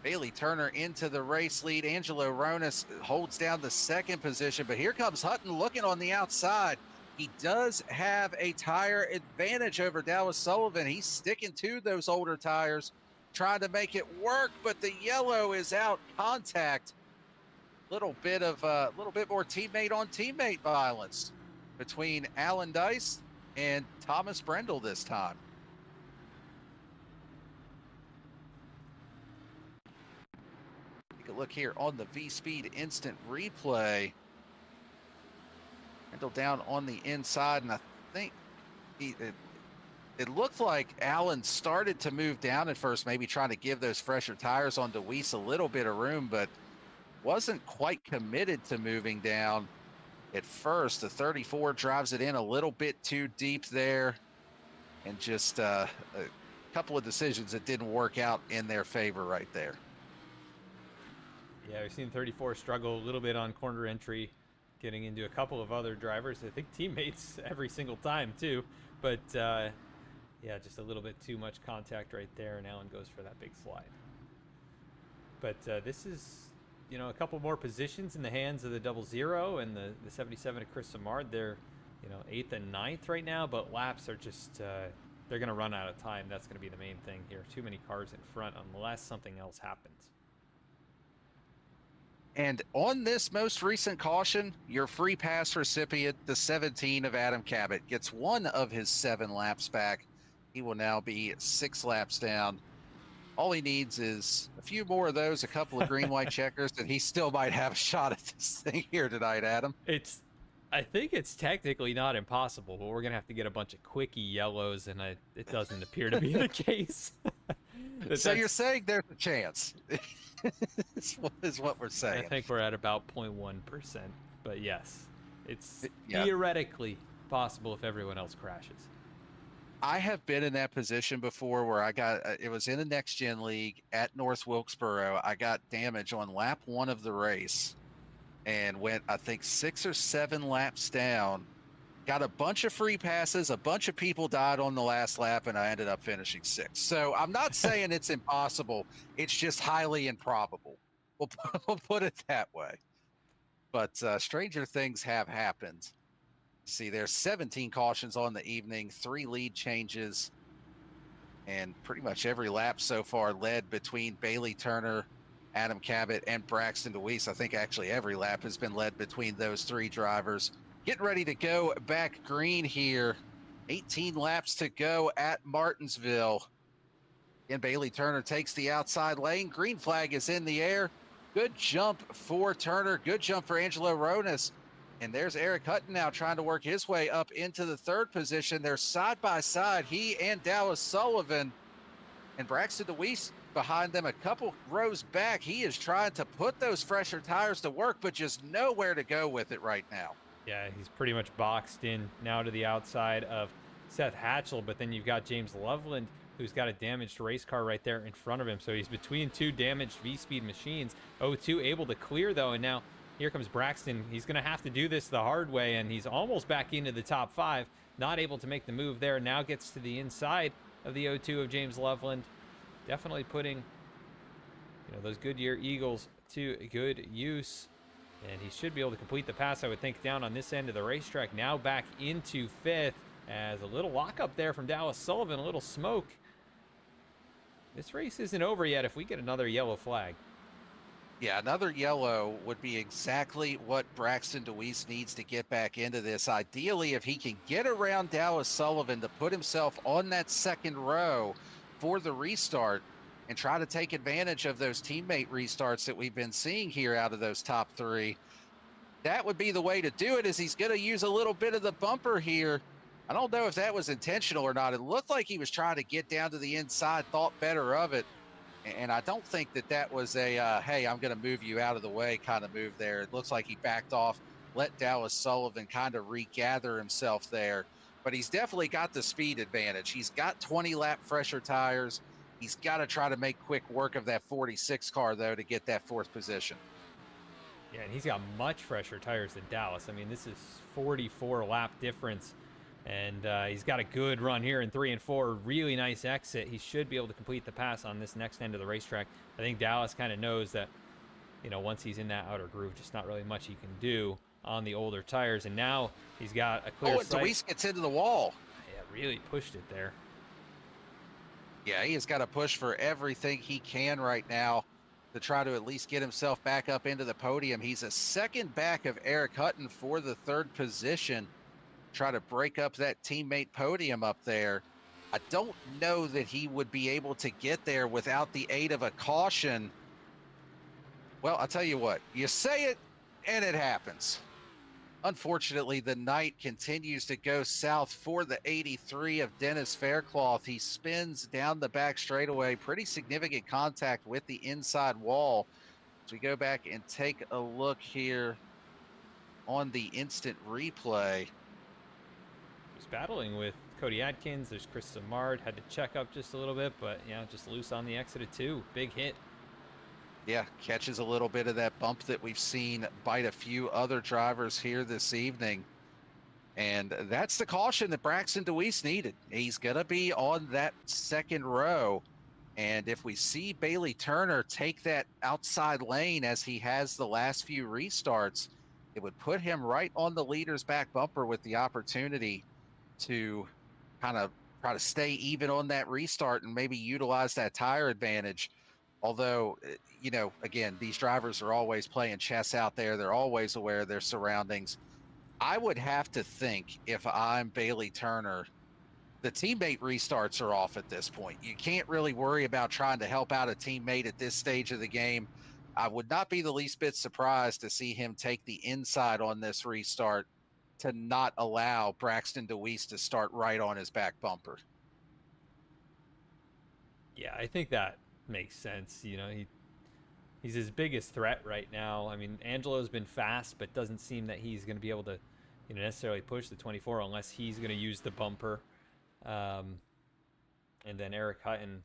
Bailey Turner into the race lead. Angelo Ronas holds down the 2nd position, but here comes Hutton looking on the outside. He does have a tire advantage over Dallas Sullivan. He's sticking to those older tires, trying to make it work, but the yellow is out. Contact. Little bit more teammate on teammate violence between Alan Dice and Thomas Brendel this time. Take a look here on the VSPEED instant replay. Brendel down on the inside, and I think it looked like Allen started to move down at first, maybe trying to give those fresher tires on DeWeese a little bit of room, but wasn't quite committed to moving down at first. The 34 drives it in a little bit too deep there, and just a couple of decisions that didn't work out in their favor right there. Yeah, we've seen 34 struggle a little bit on corner entry, getting into a couple of other drivers. I think teammates every single time too, but just a little bit too much contact right there, and Allen goes for that big slide. But this is, a couple more positions in the hands of the 00 and the 77 of Chris Simard. They're, 8th and 9th right now, but laps are just, they're going to run out of time. That's going to be the main thing here. Too many cars in front unless something else happens. And on this most recent caution, your free pass recipient, the 17 of Adam Cabot, gets 1 of his 7 laps back. He will now be 6 laps down. All he needs is a few more of those, a couple of green-white checkers, and he still might have a shot at this thing here tonight, Adam. I think it's technically not impossible, but we're going to have to get a bunch of quickie yellows, and it doesn't appear to be the case. So you're saying there's a chance. is what we're saying. I think we're at about 0.1%, but yes, it's theoretically possible if everyone else crashes. I have been in that position before where I got, it was in a next gen league at North Wilkesboro. I got damage on lap 1 of the race and went, I think 6 or 7 laps down, got a bunch of free passes. A bunch of people died on the last lap, and I ended up finishing 6th. So I'm not saying it's impossible. It's just highly improbable. We'll put it that way. But stranger things have happened. See, there's 17 cautions on the evening, 3 lead changes, and pretty much every lap so far led between Bailey Turner, Adam Cabot, and Braxton DeWeese. I think actually every lap has been led between those 3 drivers. Getting ready to go back green here 18 laps to go at Martinsville. And Bailey Turner takes the outside lane. Green flag is in the air. Good jump for Turner. Good jump for Angelo Ronas. And there's Eric Hutton now trying to work his way up into the third position. They're side by side, he and Dallas Sullivan. And Braxton DeWeese behind them a couple rows back. He is trying to put those fresher tires to work, but just nowhere to go with it right now. Yeah, he's pretty much boxed in now to the outside of Seth Hatchell, but then you've got James Loveland, who's got a damaged race car right there in front of him. So he's between two damaged V-Speed machines. 0-2 able to clear, though, and now here comes Braxton. He's going to have to do this the hard way, and he's almost back into the top 5. Not able to make the move there. Now gets to the inside of the 0-2 of James Loveland. Definitely putting, those Goodyear Eagles to good use. And he should be able to complete the pass, I would think, down on this end of the racetrack. Now back into 5th as a little lockup there from Dallas Sullivan, a little smoke. This race isn't over yet if we get another yellow flag. Yeah, another yellow would be exactly what Braxton DeWeese needs to get back into this. Ideally, if he can get around Dallas Sullivan to put himself on that second row for the restart and try to take advantage of those teammate restarts that we've been seeing here out of those top 3, that would be the way to do it. Is he's going to use a little bit of the bumper here. I don't know if that was intentional or not. It looked like he was trying to get down to the inside, thought better of it. And I don't think that was a, hey, I'm going to move you out of the way kind of move there. It looks like he backed off, let Dallas Sullivan kind of regather himself there. But he's definitely got the speed advantage. He's got 20-lap fresher tires. He's got to try to make quick work of that 46 car, though, to get that 4th position. Yeah, and he's got much fresher tires than Dallas. I mean, this is 44-lap difference. And he's got a good run here in 3 and 4. Really nice exit. He should be able to complete the pass on this next end of the racetrack. I think Dallas kind of knows that, once he's in that outer groove, just not really much he can do on the older tires. And now he's got a clear sight. DeWeese gets into the wall. Yeah, really pushed it there. Yeah, he has got to push for everything he can right now to try to at least get himself back up into the podium. He's a second back of Eric Hutton for the 3rd position. Try to break up that teammate podium up there. I don't know that he would be able to get there without the aid of a caution. Well, I'll tell you what, you say it and it happens. Unfortunately, the night continues to go south for the 83 of Dennis Faircloth. He spins down the back straightaway, pretty significant contact with the inside wall. As we go back and take a look here on the instant replay. Battling with Cody Adkins. There's Chris Samard. Had to check up just a little bit, but just loose on the exit of 2. Big hit. Yeah, catches a little bit of that bump that we've seen bite a few other drivers here this evening. And that's the caution that Braxton DeWeese needed. He's going to be on that second row. And if we see Bailey Turner take that outside lane as he has the last few restarts, it would put him right on the leader's back bumper with the opportunity to kind of try to stay even on that restart and maybe utilize that tire advantage. Although, again, these drivers are always playing chess out there. They're always aware of their surroundings. I would have to think, if I'm Bailey Turner, the teammate restarts are off at this point. You can't really worry about trying to help out a teammate at this stage of the game. I would not be the least bit surprised to see him take the inside on this restart to not allow Braxton DeWeese to start right on his back bumper. Yeah, I think that makes sense. He's his biggest threat right now. I mean, Angelo's been fast, but doesn't seem that he's going to be able to necessarily push the 24 unless he's going to use the bumper. And then Eric Hutton,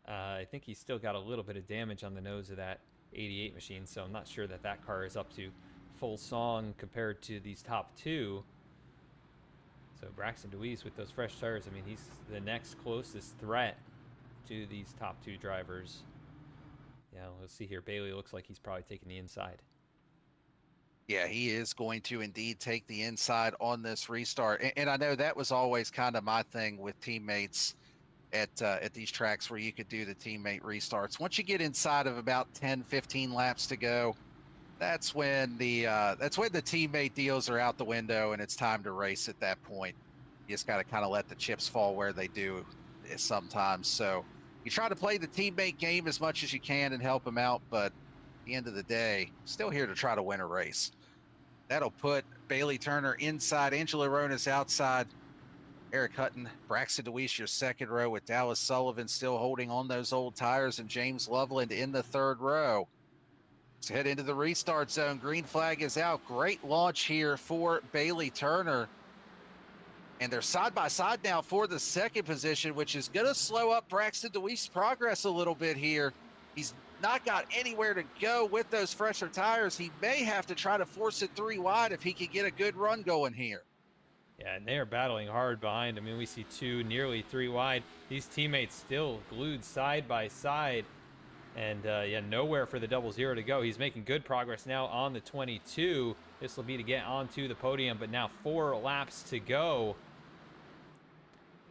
I think he's still got a little bit of damage on the nose of that 88 machine, so I'm not sure that car is up to full song compared to these top 2. So Braxton DeWeese with those fresh tires, I mean, he's the next closest threat to these top 2 drivers. Yeah, let's see here. Bailey looks like he's probably taking the inside. Yeah, he is going to indeed take the inside on this restart. And I know that was always kind of my thing with teammates at these tracks where you could do the teammate restarts. Once you get inside of about 10, 15 laps to go, that's when the teammate deals are out the window and it's time to race at that point. You just got to kind of let the chips fall where they do sometimes. So you try to play the teammate game as much as you can and help them out, but at the end of the day, still here to try to win a race. That'll put Bailey Turner inside, Angela Ronas outside, Eric Hutton, Braxton DeWeese, your second row, with Dallas Sullivan still holding on those old tires, and James Loveland in the third row. Let's head into the restart zone. Green flag is out. Great launch here for Bailey Turner. And they're side by side now for the second position, which is going to slow up Braxton DeWeese's progress a little bit here. He's not got anywhere to go with those fresher tires. He may have to try to force it 3 wide if he can get a good run going here. Yeah, and they are battling hard behind him. I mean, we see 2, nearly 3 wide. These teammates still glued side by side. And yeah, nowhere for the 00 to go. He's making good progress now on the 22. This will be to get onto the podium, but now 4 laps to go.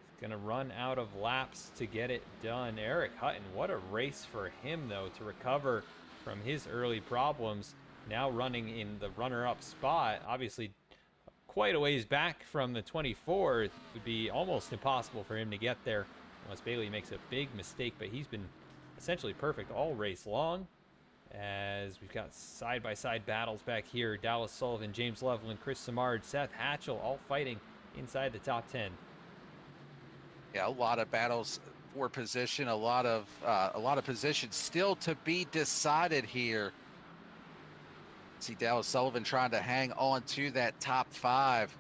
He's gonna run out of laps to get it done. Eric Hutton, what a race for him, though, to recover from his early problems. Now running in the runner-up spot. Obviously, quite a ways back from the 24. It would be almost impossible for him to get there unless Bailey makes a big mistake, but he's been essentially perfect all race long, as we've got side-by-side battles back here. Dallas Sullivan, James Loveland, Chris Samard, Seth Hatchell, all fighting inside the top 10. Yeah, a lot of battles for position, a lot of positions still to be decided here. See Dallas Sullivan trying to hang on to that top 5.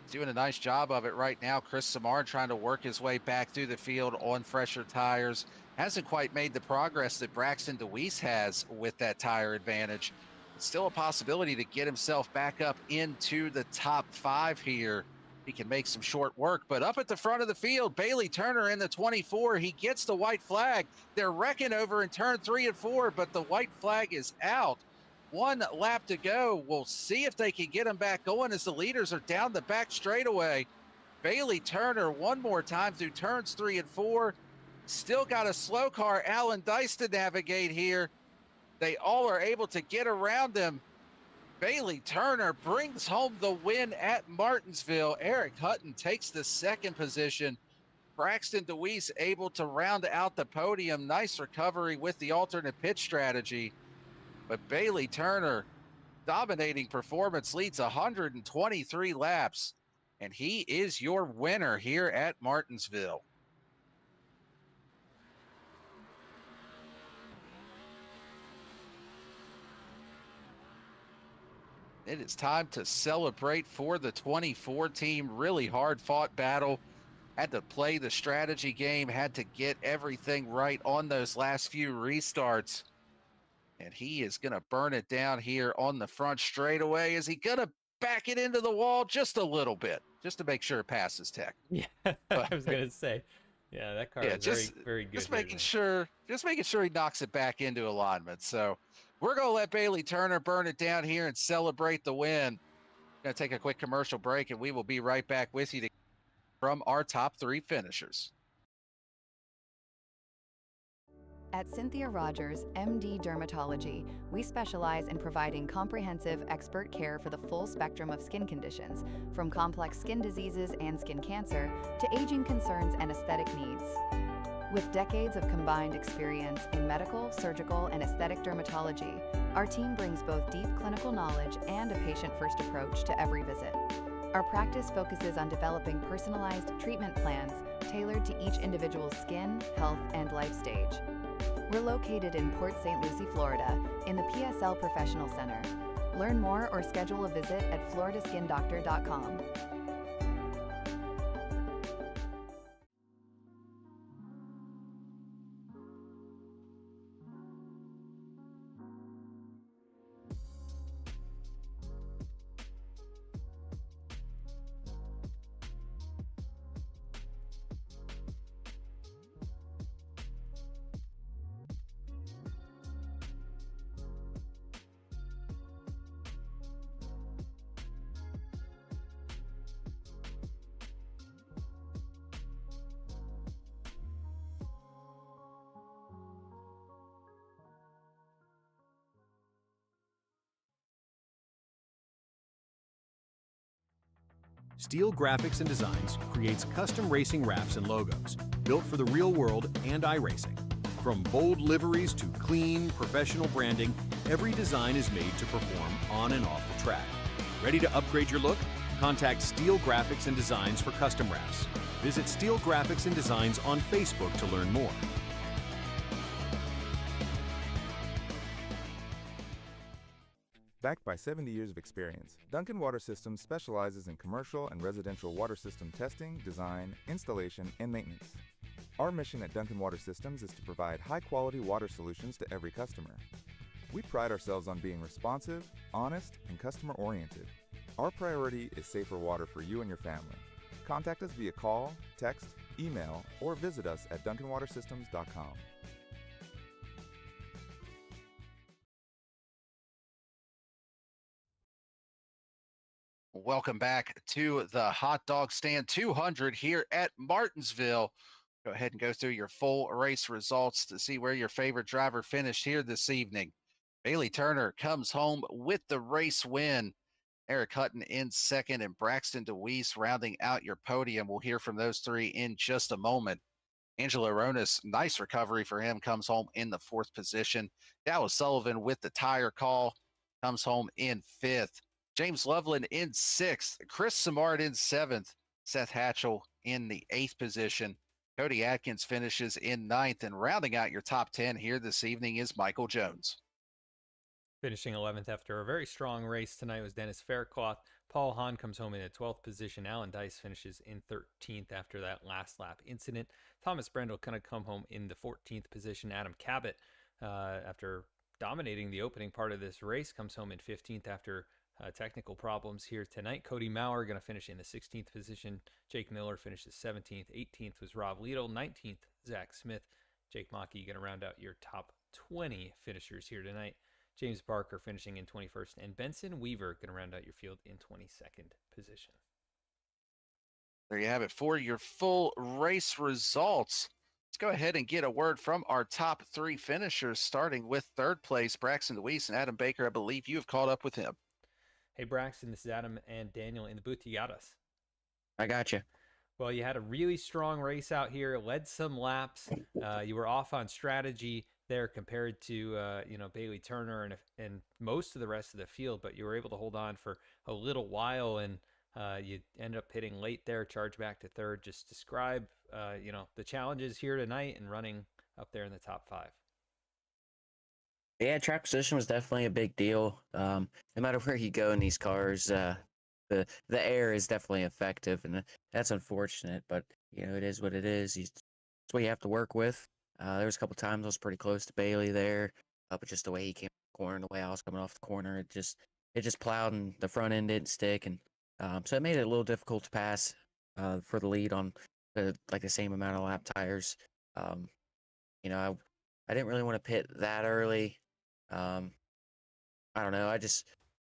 He's doing a nice job of it right now. Chris Samard trying to work his way back through the field on fresher tires. Hasn't quite made the progress that Braxton DeWeese has with that tire advantage. It's still a possibility to get himself back up into the top 5 here. He can make some short work, but up at the front of the field, Bailey Turner in the 24. He gets the white flag. They're wrecking over in turn 3 and 4, but the white flag is out. 1 lap to go. We'll see if they can get him back going as the leaders are down the back straightaway. Bailey Turner one more time through turns 3 and 4. Still got a slow car, Alan Dice, to navigate here. They all are able to get around him. Bailey Turner brings home the win at Martinsville. Eric Hutton takes the second position. Braxton DeWeese able to round out the podium. Nice recovery with the alternate pit strategy. But Bailey Turner, dominating performance, leads 123 laps. And he is your winner here at Martinsville. It is time to celebrate for the 24 team. Really hard fought battle. Had to play the strategy game, had to get everything right on those last few restarts. And he is going to burn it down here on the front straightaway. Is he going to back it into the wall just a little bit, just to make sure it passes Tech? Yeah, I was going to say. Yeah, that car is very good. Just making sure he knocks it back into alignment. So we're going to let Bailey Turner burn it down here and celebrate the win. Going to take a quick commercial break, and we will be right back with you from our top 3 finishers. At Cynthia Rogers, MD Dermatology, we specialize in providing comprehensive expert care for the full spectrum of skin conditions, from complex skin diseases and skin cancer to aging concerns and aesthetic needs. With decades of combined experience in medical, surgical, and aesthetic dermatology, our team brings both deep clinical knowledge and a patient-first approach to every visit. Our practice focuses on developing personalized treatment plans tailored to each individual's skin, health, and life stage. We're located in Port St. Lucie, Florida, in the PSL Professional Center. Learn more or schedule a visit at floridaskindoctor.com. Steel Graphics and Designs creates custom racing wraps and logos built for the real world and iRacing. From bold liveries to clean, professional branding, every design is made to perform on and off the track. Ready to upgrade your look? Contact Steel Graphics and Designs for custom wraps. Visit Steel Graphics and Designs on Facebook to learn more. Backed by 70 years of experience, Duncan Water Systems specializes in commercial and residential water system testing, design, installation, and maintenance. Our mission at Duncan Water Systems is to provide high-quality water solutions to every customer. We pride ourselves on being responsive, honest, and customer-oriented. Our priority is safer water for you and your family. Contact us via call, text, email, or visit us at duncanwatersystems.com. Welcome back to the Hot Dog Stand 200 here at Martinsville. Go ahead and go through your full race results to see where your favorite driver finished here this evening. Bailey Turner comes home with the race win. Eric Hutton in second and Braxton DeWeese rounding out your podium. We'll hear from those three in just a moment. Angelo Ronas, nice recovery for him, comes home in the fourth position. Dallas Sullivan with the tire call comes home in fifth. James Loveland in sixth. Chris Samard in seventh. Seth Hatchell in the eighth position. Cody Atkins finishes in ninth. And rounding out your top 10 here this evening is Michael Jones. Finishing 11th after a very strong race tonight was Dennis Faircloth. Paul Hahn comes home in the 12th position. Alan Dice finishes in 13th after that last lap incident. Thomas Brendel kind of come home in the 14th position. Adam Cabot, after dominating the opening part of this race, comes home in 15th after technical problems here tonight. Cody Maurer going to finish in the 16th position. Jake Miller finishes 17th. 18th was Rob Liedl. 19th, Zach Smith. Jake Maki going to round out your top 20 finishers here tonight. James Barker finishing in 21st. And Benson Weaver going to round out your field in 22nd position. There you have it for your full race results. Let's go ahead and get a word from our top three finishers, starting with third place, Braxton DeWeese and Adam Baker. I believe you have caught up with him. Hey, Braxton, this is Adam and Daniel in the booth. You got us. I got you. Well, you had a really strong race out here, led some laps. You were off on strategy there compared to, Bailey Turner and most of the rest of the field, but you were able to hold on for a little while, and you ended up hitting late there, charge back to third. Just describe, the challenges here tonight and running up there in the top five. Yeah, track position was definitely a big deal. No matter where you go in these cars, the air is definitely effective, and that's unfortunate. But it is what it is. It's what you have to work with. There was a couple times I was pretty close to Bailey there, but just the way he came off the corner, the way I was coming off the corner, it just plowed, and the front end didn't stick, and so it made it a little difficult to pass for the lead on the same amount of lap tires. I didn't really want to pit that early. I don't know. I just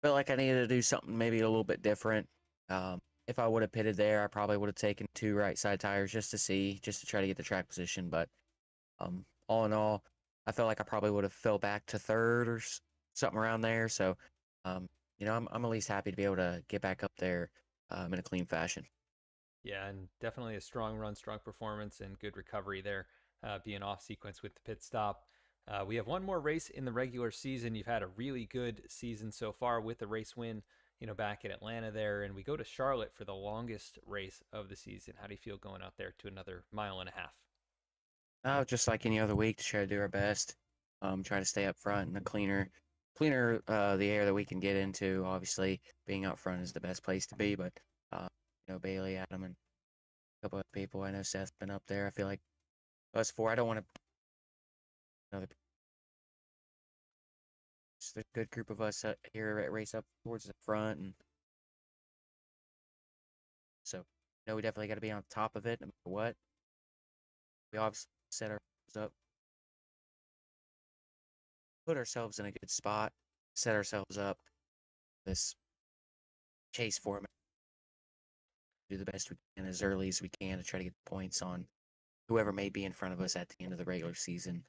felt like I needed to do something maybe a little bit different. If I would have pitted there, I probably would have taken 2 right side tires just to try to get the track position. But all in all, I felt like I probably would have fell back to third or something around there. So, I'm at least happy to be able to get back up there in a clean fashion. Yeah, and definitely a strong run, strong performance, and good recovery there, being off sequence with the pit stop. We have one more race in the regular season. You've had a really good season so far with the race win, back at Atlanta there. And we go to Charlotte for the longest race of the season. How do you feel going out there to another 1.5 miles? Just like any other week, to try to do our best. Try to stay up front and cleaner the air that we can get into. Obviously, being out front is the best place to be. But Bailey, Adam, and a couple of people. I know Seth's been up there. I feel like us four. I don't want to. Just a good group of us here at race up towards the front, and so we definitely got to be on top of it no matter what. We obviously set ourselves up, put ourselves in a good spot, set ourselves up this chase format, do the best we can as early as we can to try to get the points on whoever may be in front of us at the end of the regular season.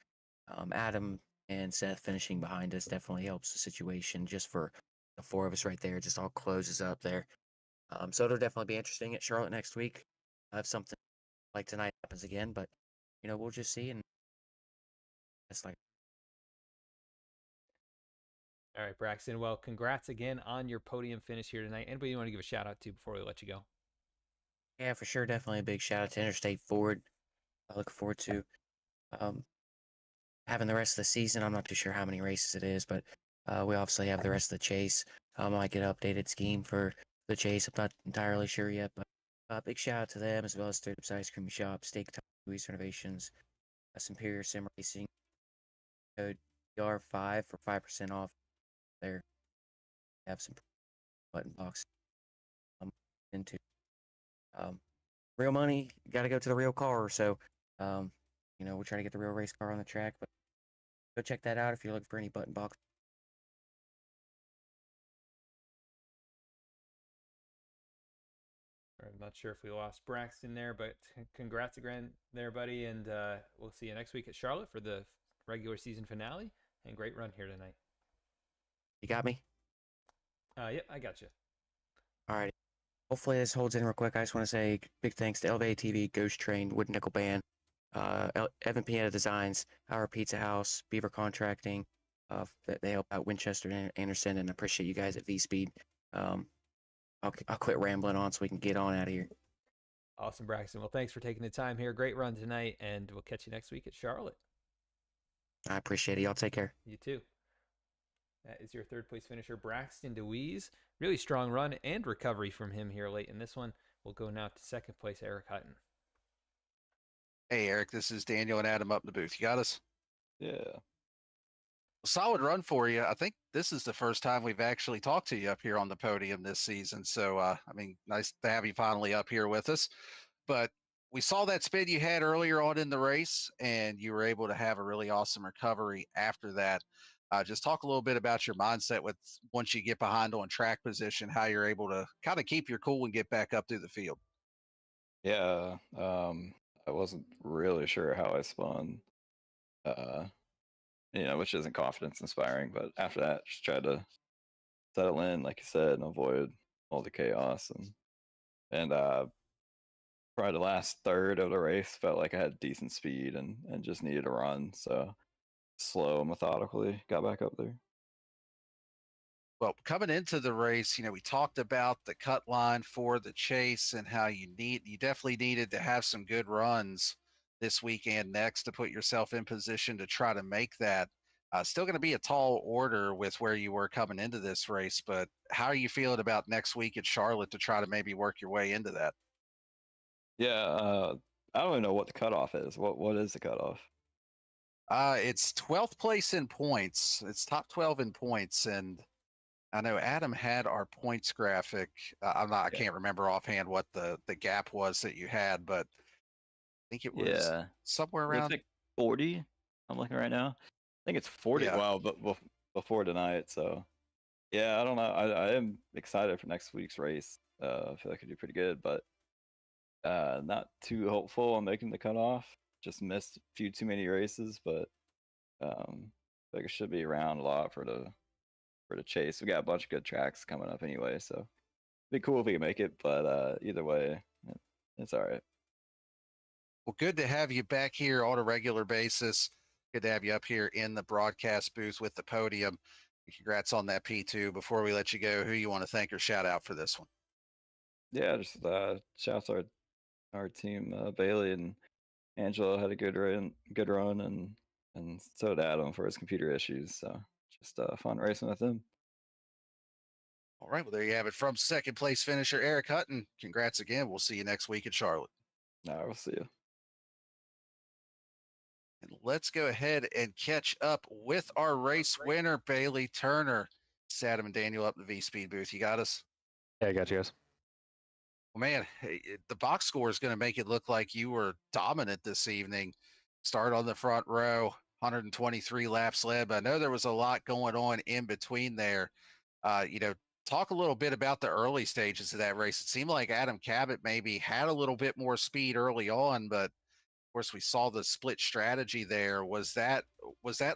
Adam and Seth finishing behind us definitely helps the situation. Just for the 4 of us right there, just all closes up there. So it'll definitely be interesting at Charlotte next week. If something like tonight happens again, but we'll just see. And it's like, All right, Braxton. Well, congrats again on your podium finish here tonight. Anybody you want to give a shout out to before we let you go? yeah, for sure, definitely a big shout out to Interstate Ford. I look forward to um, having the rest of the season. I'm not too sure how many races it is, but we obviously have the rest of the chase. I might get an updated scheme for the chase. I'm not entirely sure yet, but big shout out to them, as well as Third Ice Cream Shop, Steak Time, Louise Renovations, Superior Sim Racing. Code DR5 for 5% off there. Have some button box into real money. You got to go to the real car. So, we're trying to get the real race car on the track, but go check that out if you're looking for any button box. I'm not sure if we lost Braxton there, but congrats again there, buddy. And we'll see you next week at Charlotte for the regular season finale. And great run here tonight. You got me? Yep, I got you. All right. Hopefully this holds in real quick. I just want to say big thanks to Elevated TV, Ghost Train, Wood Nickel Band, Evan Pieta Designs, Our Pizza House, Beaver Contracting. They help out Winchester and Anderson, and I appreciate you guys at VSPEED. I'll quit rambling on so we can get on out of here. Awesome, Braxton. Well, thanks for taking the time here. Great run tonight, and we'll catch you next week at Charlotte. I appreciate it. Y'all take care. You too. That is your third place finisher, Braxton DeWeese. Really strong run and recovery from him here late in this one. We'll go now to second place, Eric Hutton. Hey, Eric, this is Daniel and Adam up in the booth. You got us? Yeah. Solid run for you. I think this is the first time we've actually talked to you up here on the podium this season. So, nice to have you finally up here with us. But we saw that spin you had earlier on in the race, and you were able to have a really awesome recovery after that. Just talk a little bit about your mindset with once you get behind on track position, how you're able to kind of keep your cool and get back up through the field. Yeah. I wasn't really sure how I spun, which isn't confidence inspiring. But after that, just tried to settle in, like you said, and avoid all the chaos. And probably the last third of the race felt like I had decent speed and just needed to run. So slow, methodically got back up there. Well, coming into the race, we talked about the cut line for the chase and how you definitely needed to have some good runs this weekend next to put yourself in position to try to make that. Still going to be a tall order with where you were coming into this race, but how are you feeling about next week at Charlotte to try to maybe work your way into that? Yeah, I don't even know what the cutoff is. What is the cutoff? It's 12th place in points. It's top 12 in points, and I know Adam had our points graphic. I can't remember offhand what the gap was that you had, but I think it was somewhere It's around like 40. I'm looking right now. I think it's 40. Yeah. Wow, but before tonight. So yeah, I don't know. I am excited for next week's race. I feel like I could do pretty good, but not too hopeful on making the cutoff. Just missed a few too many races, but I feel like it should be around a lot for the chase. We got a bunch of good tracks coming up anyway, so it'd be cool if we can make it. But either way, it's all right. Well, good to have you back here on a regular basis. Good to have you up here in the broadcast booth with the podium. Congrats on that P2. Before we let you go, who you want to thank or shout out for this one? Yeah, just shouts our team. Bailey and Angelo had a good run, and so did Adam for his computer issues. So just fun racing with him. All right, well, there you have it from second place finisher Eric Hutton. Congrats again. We'll see you next week in Charlotte. All right, we'll see you. And let's go ahead and catch up with our race winner, Bailey Turner. It's Adam and Daniel up in the VSPEED booth. You got us? Yeah, I got you guys. Well, man, the box score is going to make it look like you were dominant this evening. Start on the front row, 123 laps led, but I know there was a lot going on in between there. Talk a little bit about the early stages of that race. It seemed like Adam Cabot maybe had a little bit more speed early on, but of course we saw the split strategy there. Was that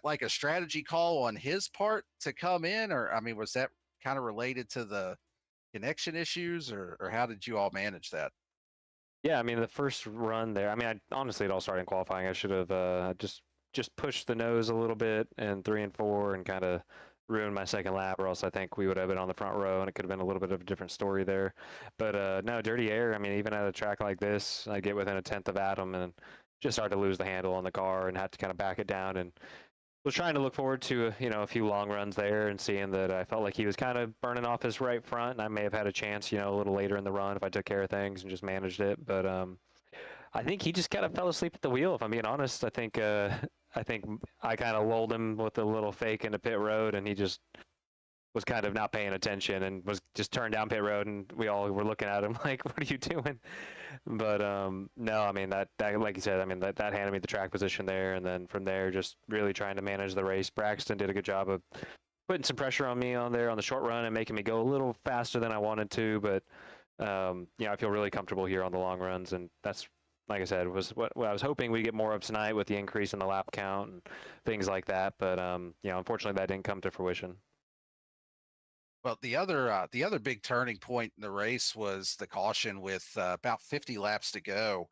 like a strategy call on his part to come in, or was that kind of related to the connection issues, or how did you all manage that? Yeah, I mean the first run there. I mean, honestly, it all started in qualifying. I should have just pushed the nose a little bit in 3 and 4 and kind of ruined my second lap, or else I think we would have been on the front row, and it could have been a little bit of a different story there. But no, dirty air. I mean, even at a track like this, I get within a tenth of Adam and just started to lose the handle on the car and had to kind of back it down, and was trying to look forward to a few long runs there, and seeing that I felt like he was kind of burning off his right front, and I may have had a chance a little later in the run if I took care of things and just managed it. But I think he just kind of fell asleep at the wheel, if I'm being honest. I think I kind of lulled him with a little fake into pit road, and he just was kind of not paying attention and was just turned down pit road, and we all were looking at him like, what are you doing? But no, I mean that like you said, I mean that handed me the track position there, and then from there just really trying to manage the race. Braxton did a good job of putting some pressure on me on there on the short run and making me go a little faster than I wanted to, but I feel really comfortable here on the long runs, and that's, like I said, was what I was hoping we'd get more of tonight with the increase in the lap count and things like that. But unfortunately that didn't come to fruition. Well, the other big turning point in the race was the caution with about 50 laps to go.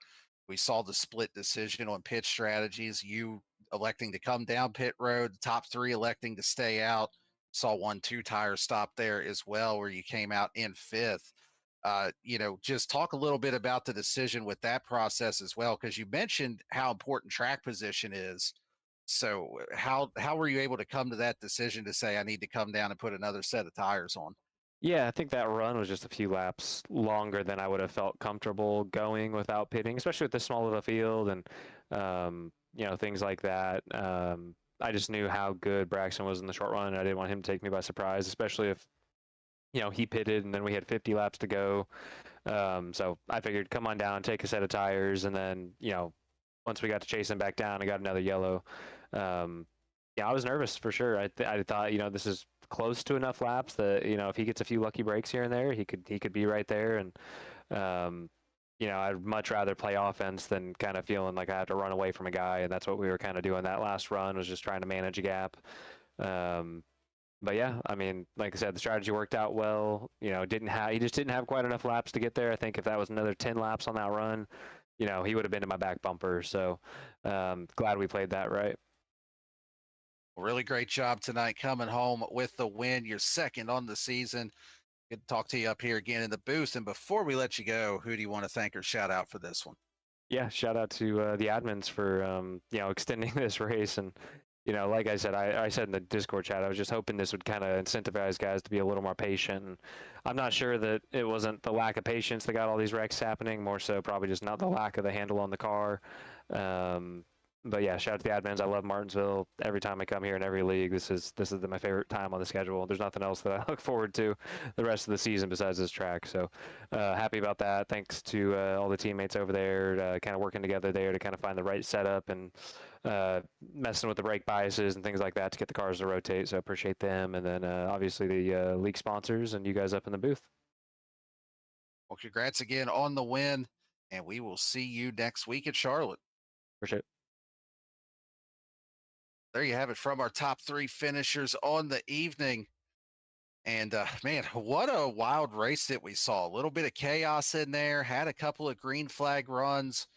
We saw the split decision on pit strategies. You electing to come down pit road, the top three electing to stay out. Saw 1 2 tire stop there as well, where you came out in fifth. Just talk a little bit about the decision with that process as well, because you mentioned how important track position is. So how were you able to come to that decision to say I need to come down and put another set of tires on? Yeah, I think that run was just a few laps longer than I would have felt comfortable going without pitting, especially with the small little field and things like that. I just knew how good Braxton was in the short run, and I didn't want him to take me by surprise, especially if he pitted and then we had 50 laps to go. So I figured, come on down, take a set of tires, and then once we got to chase him back down and got another yellow. I was nervous for sure. I thought, this is close to enough laps that, if he gets a few lucky breaks here and there, he could be right there. And, I'd much rather play offense than kind of feeling like I had to run away from a guy. And that's what we were kind of doing that last run, was just trying to manage a gap. But yeah, I mean, like I said, the strategy worked out well. He just didn't have quite enough laps to get there. I think if that was another 10 laps on that run, he would have been to my back bumper. So glad we played that right. Really great job tonight coming home with the win. You're second on the season. Good to talk to you up here again in the booth. And before we let you go, who do you want to thank or shout out for this one? Yeah, shout out to the admins for extending this race. And like I said, I said in the Discord chat, I was just hoping this would kind of incentivize guys to be a little more patient. And I'm not sure that it wasn't the lack of patience that got all these wrecks happening, more so probably just not the lack of the handle on the car. But yeah, shout out to the admins. I love Martinsville. Every time I come here in every league, this is my favorite time on the schedule. There's nothing else that I look forward to the rest of the season besides this track. So happy about that. Thanks to all the teammates over there, kind of working together there to kind of find the right setup and messing with the brake biases and things like that to get the cars to rotate. So I appreciate them. And then obviously the league sponsors and you guys up in the booth. Well, congrats again on the win, and we will see you next week at Charlotte. Appreciate it. There you have it from our top three finishers on the evening. And man, what a wild race that we saw. A little bit of chaos in there, had a couple of green flag runs.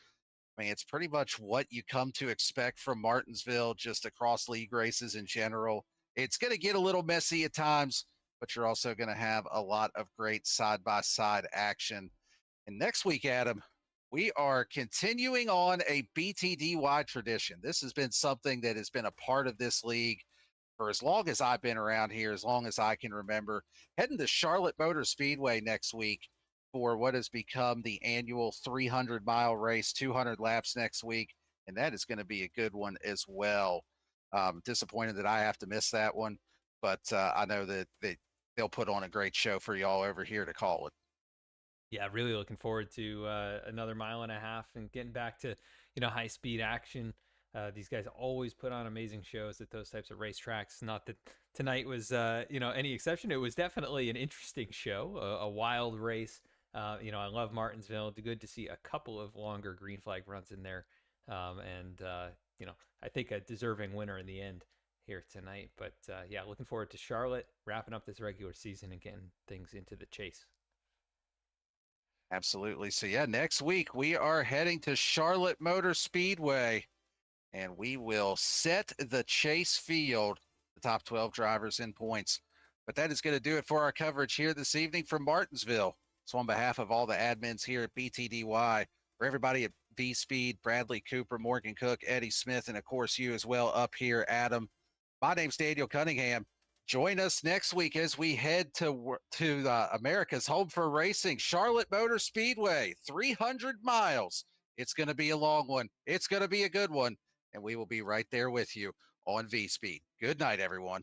I mean, it's pretty much what you come to expect from Martinsville, just across league races in general. It's going to get a little messy at times, but you're also going to have a lot of great side-by-side action. And next week, Adam, we are continuing on a BTDY tradition. This has been something that has been a part of this league for as long as I've been around here, as long as I can remember. Heading to Charlotte Motor Speedway next week for what has become the annual 300-mile race, 200 laps next week, and that is going to be a good one as well. Disappointed that I have to miss that one, but I know that they'll put on a great show for y'all over here to call it. Yeah, really looking forward to another mile and a half and getting back to, high speed action. These guys always put on amazing shows at those types of racetracks. Not that tonight was, any exception. It was definitely an interesting show, a wild race. I love Martinsville. It's good to see a couple of longer green flag runs in there. I think a deserving winner in the end here tonight. But yeah, looking forward to Charlotte, wrapping up this regular season and getting things into the chase. Absolutely. So, yeah, next week we are heading to Charlotte Motor Speedway, and we will set the chase field, the top 12 drivers in points. But that is going to do it for our coverage here this evening from Martinsville. So, on behalf of all the admins here at BTDY, for everybody at VSPEED, Bradley Cooper, Morgan Cook, Eddie Smith, and of course you as well up here, Adam. My name's Daniel Cunningham. Join us next week as we head to America's home for racing, Charlotte Motor Speedway, 300 miles. It's going to be a long one. It's going to be a good one. And we will be right there with you on VSPEED. Good night, everyone.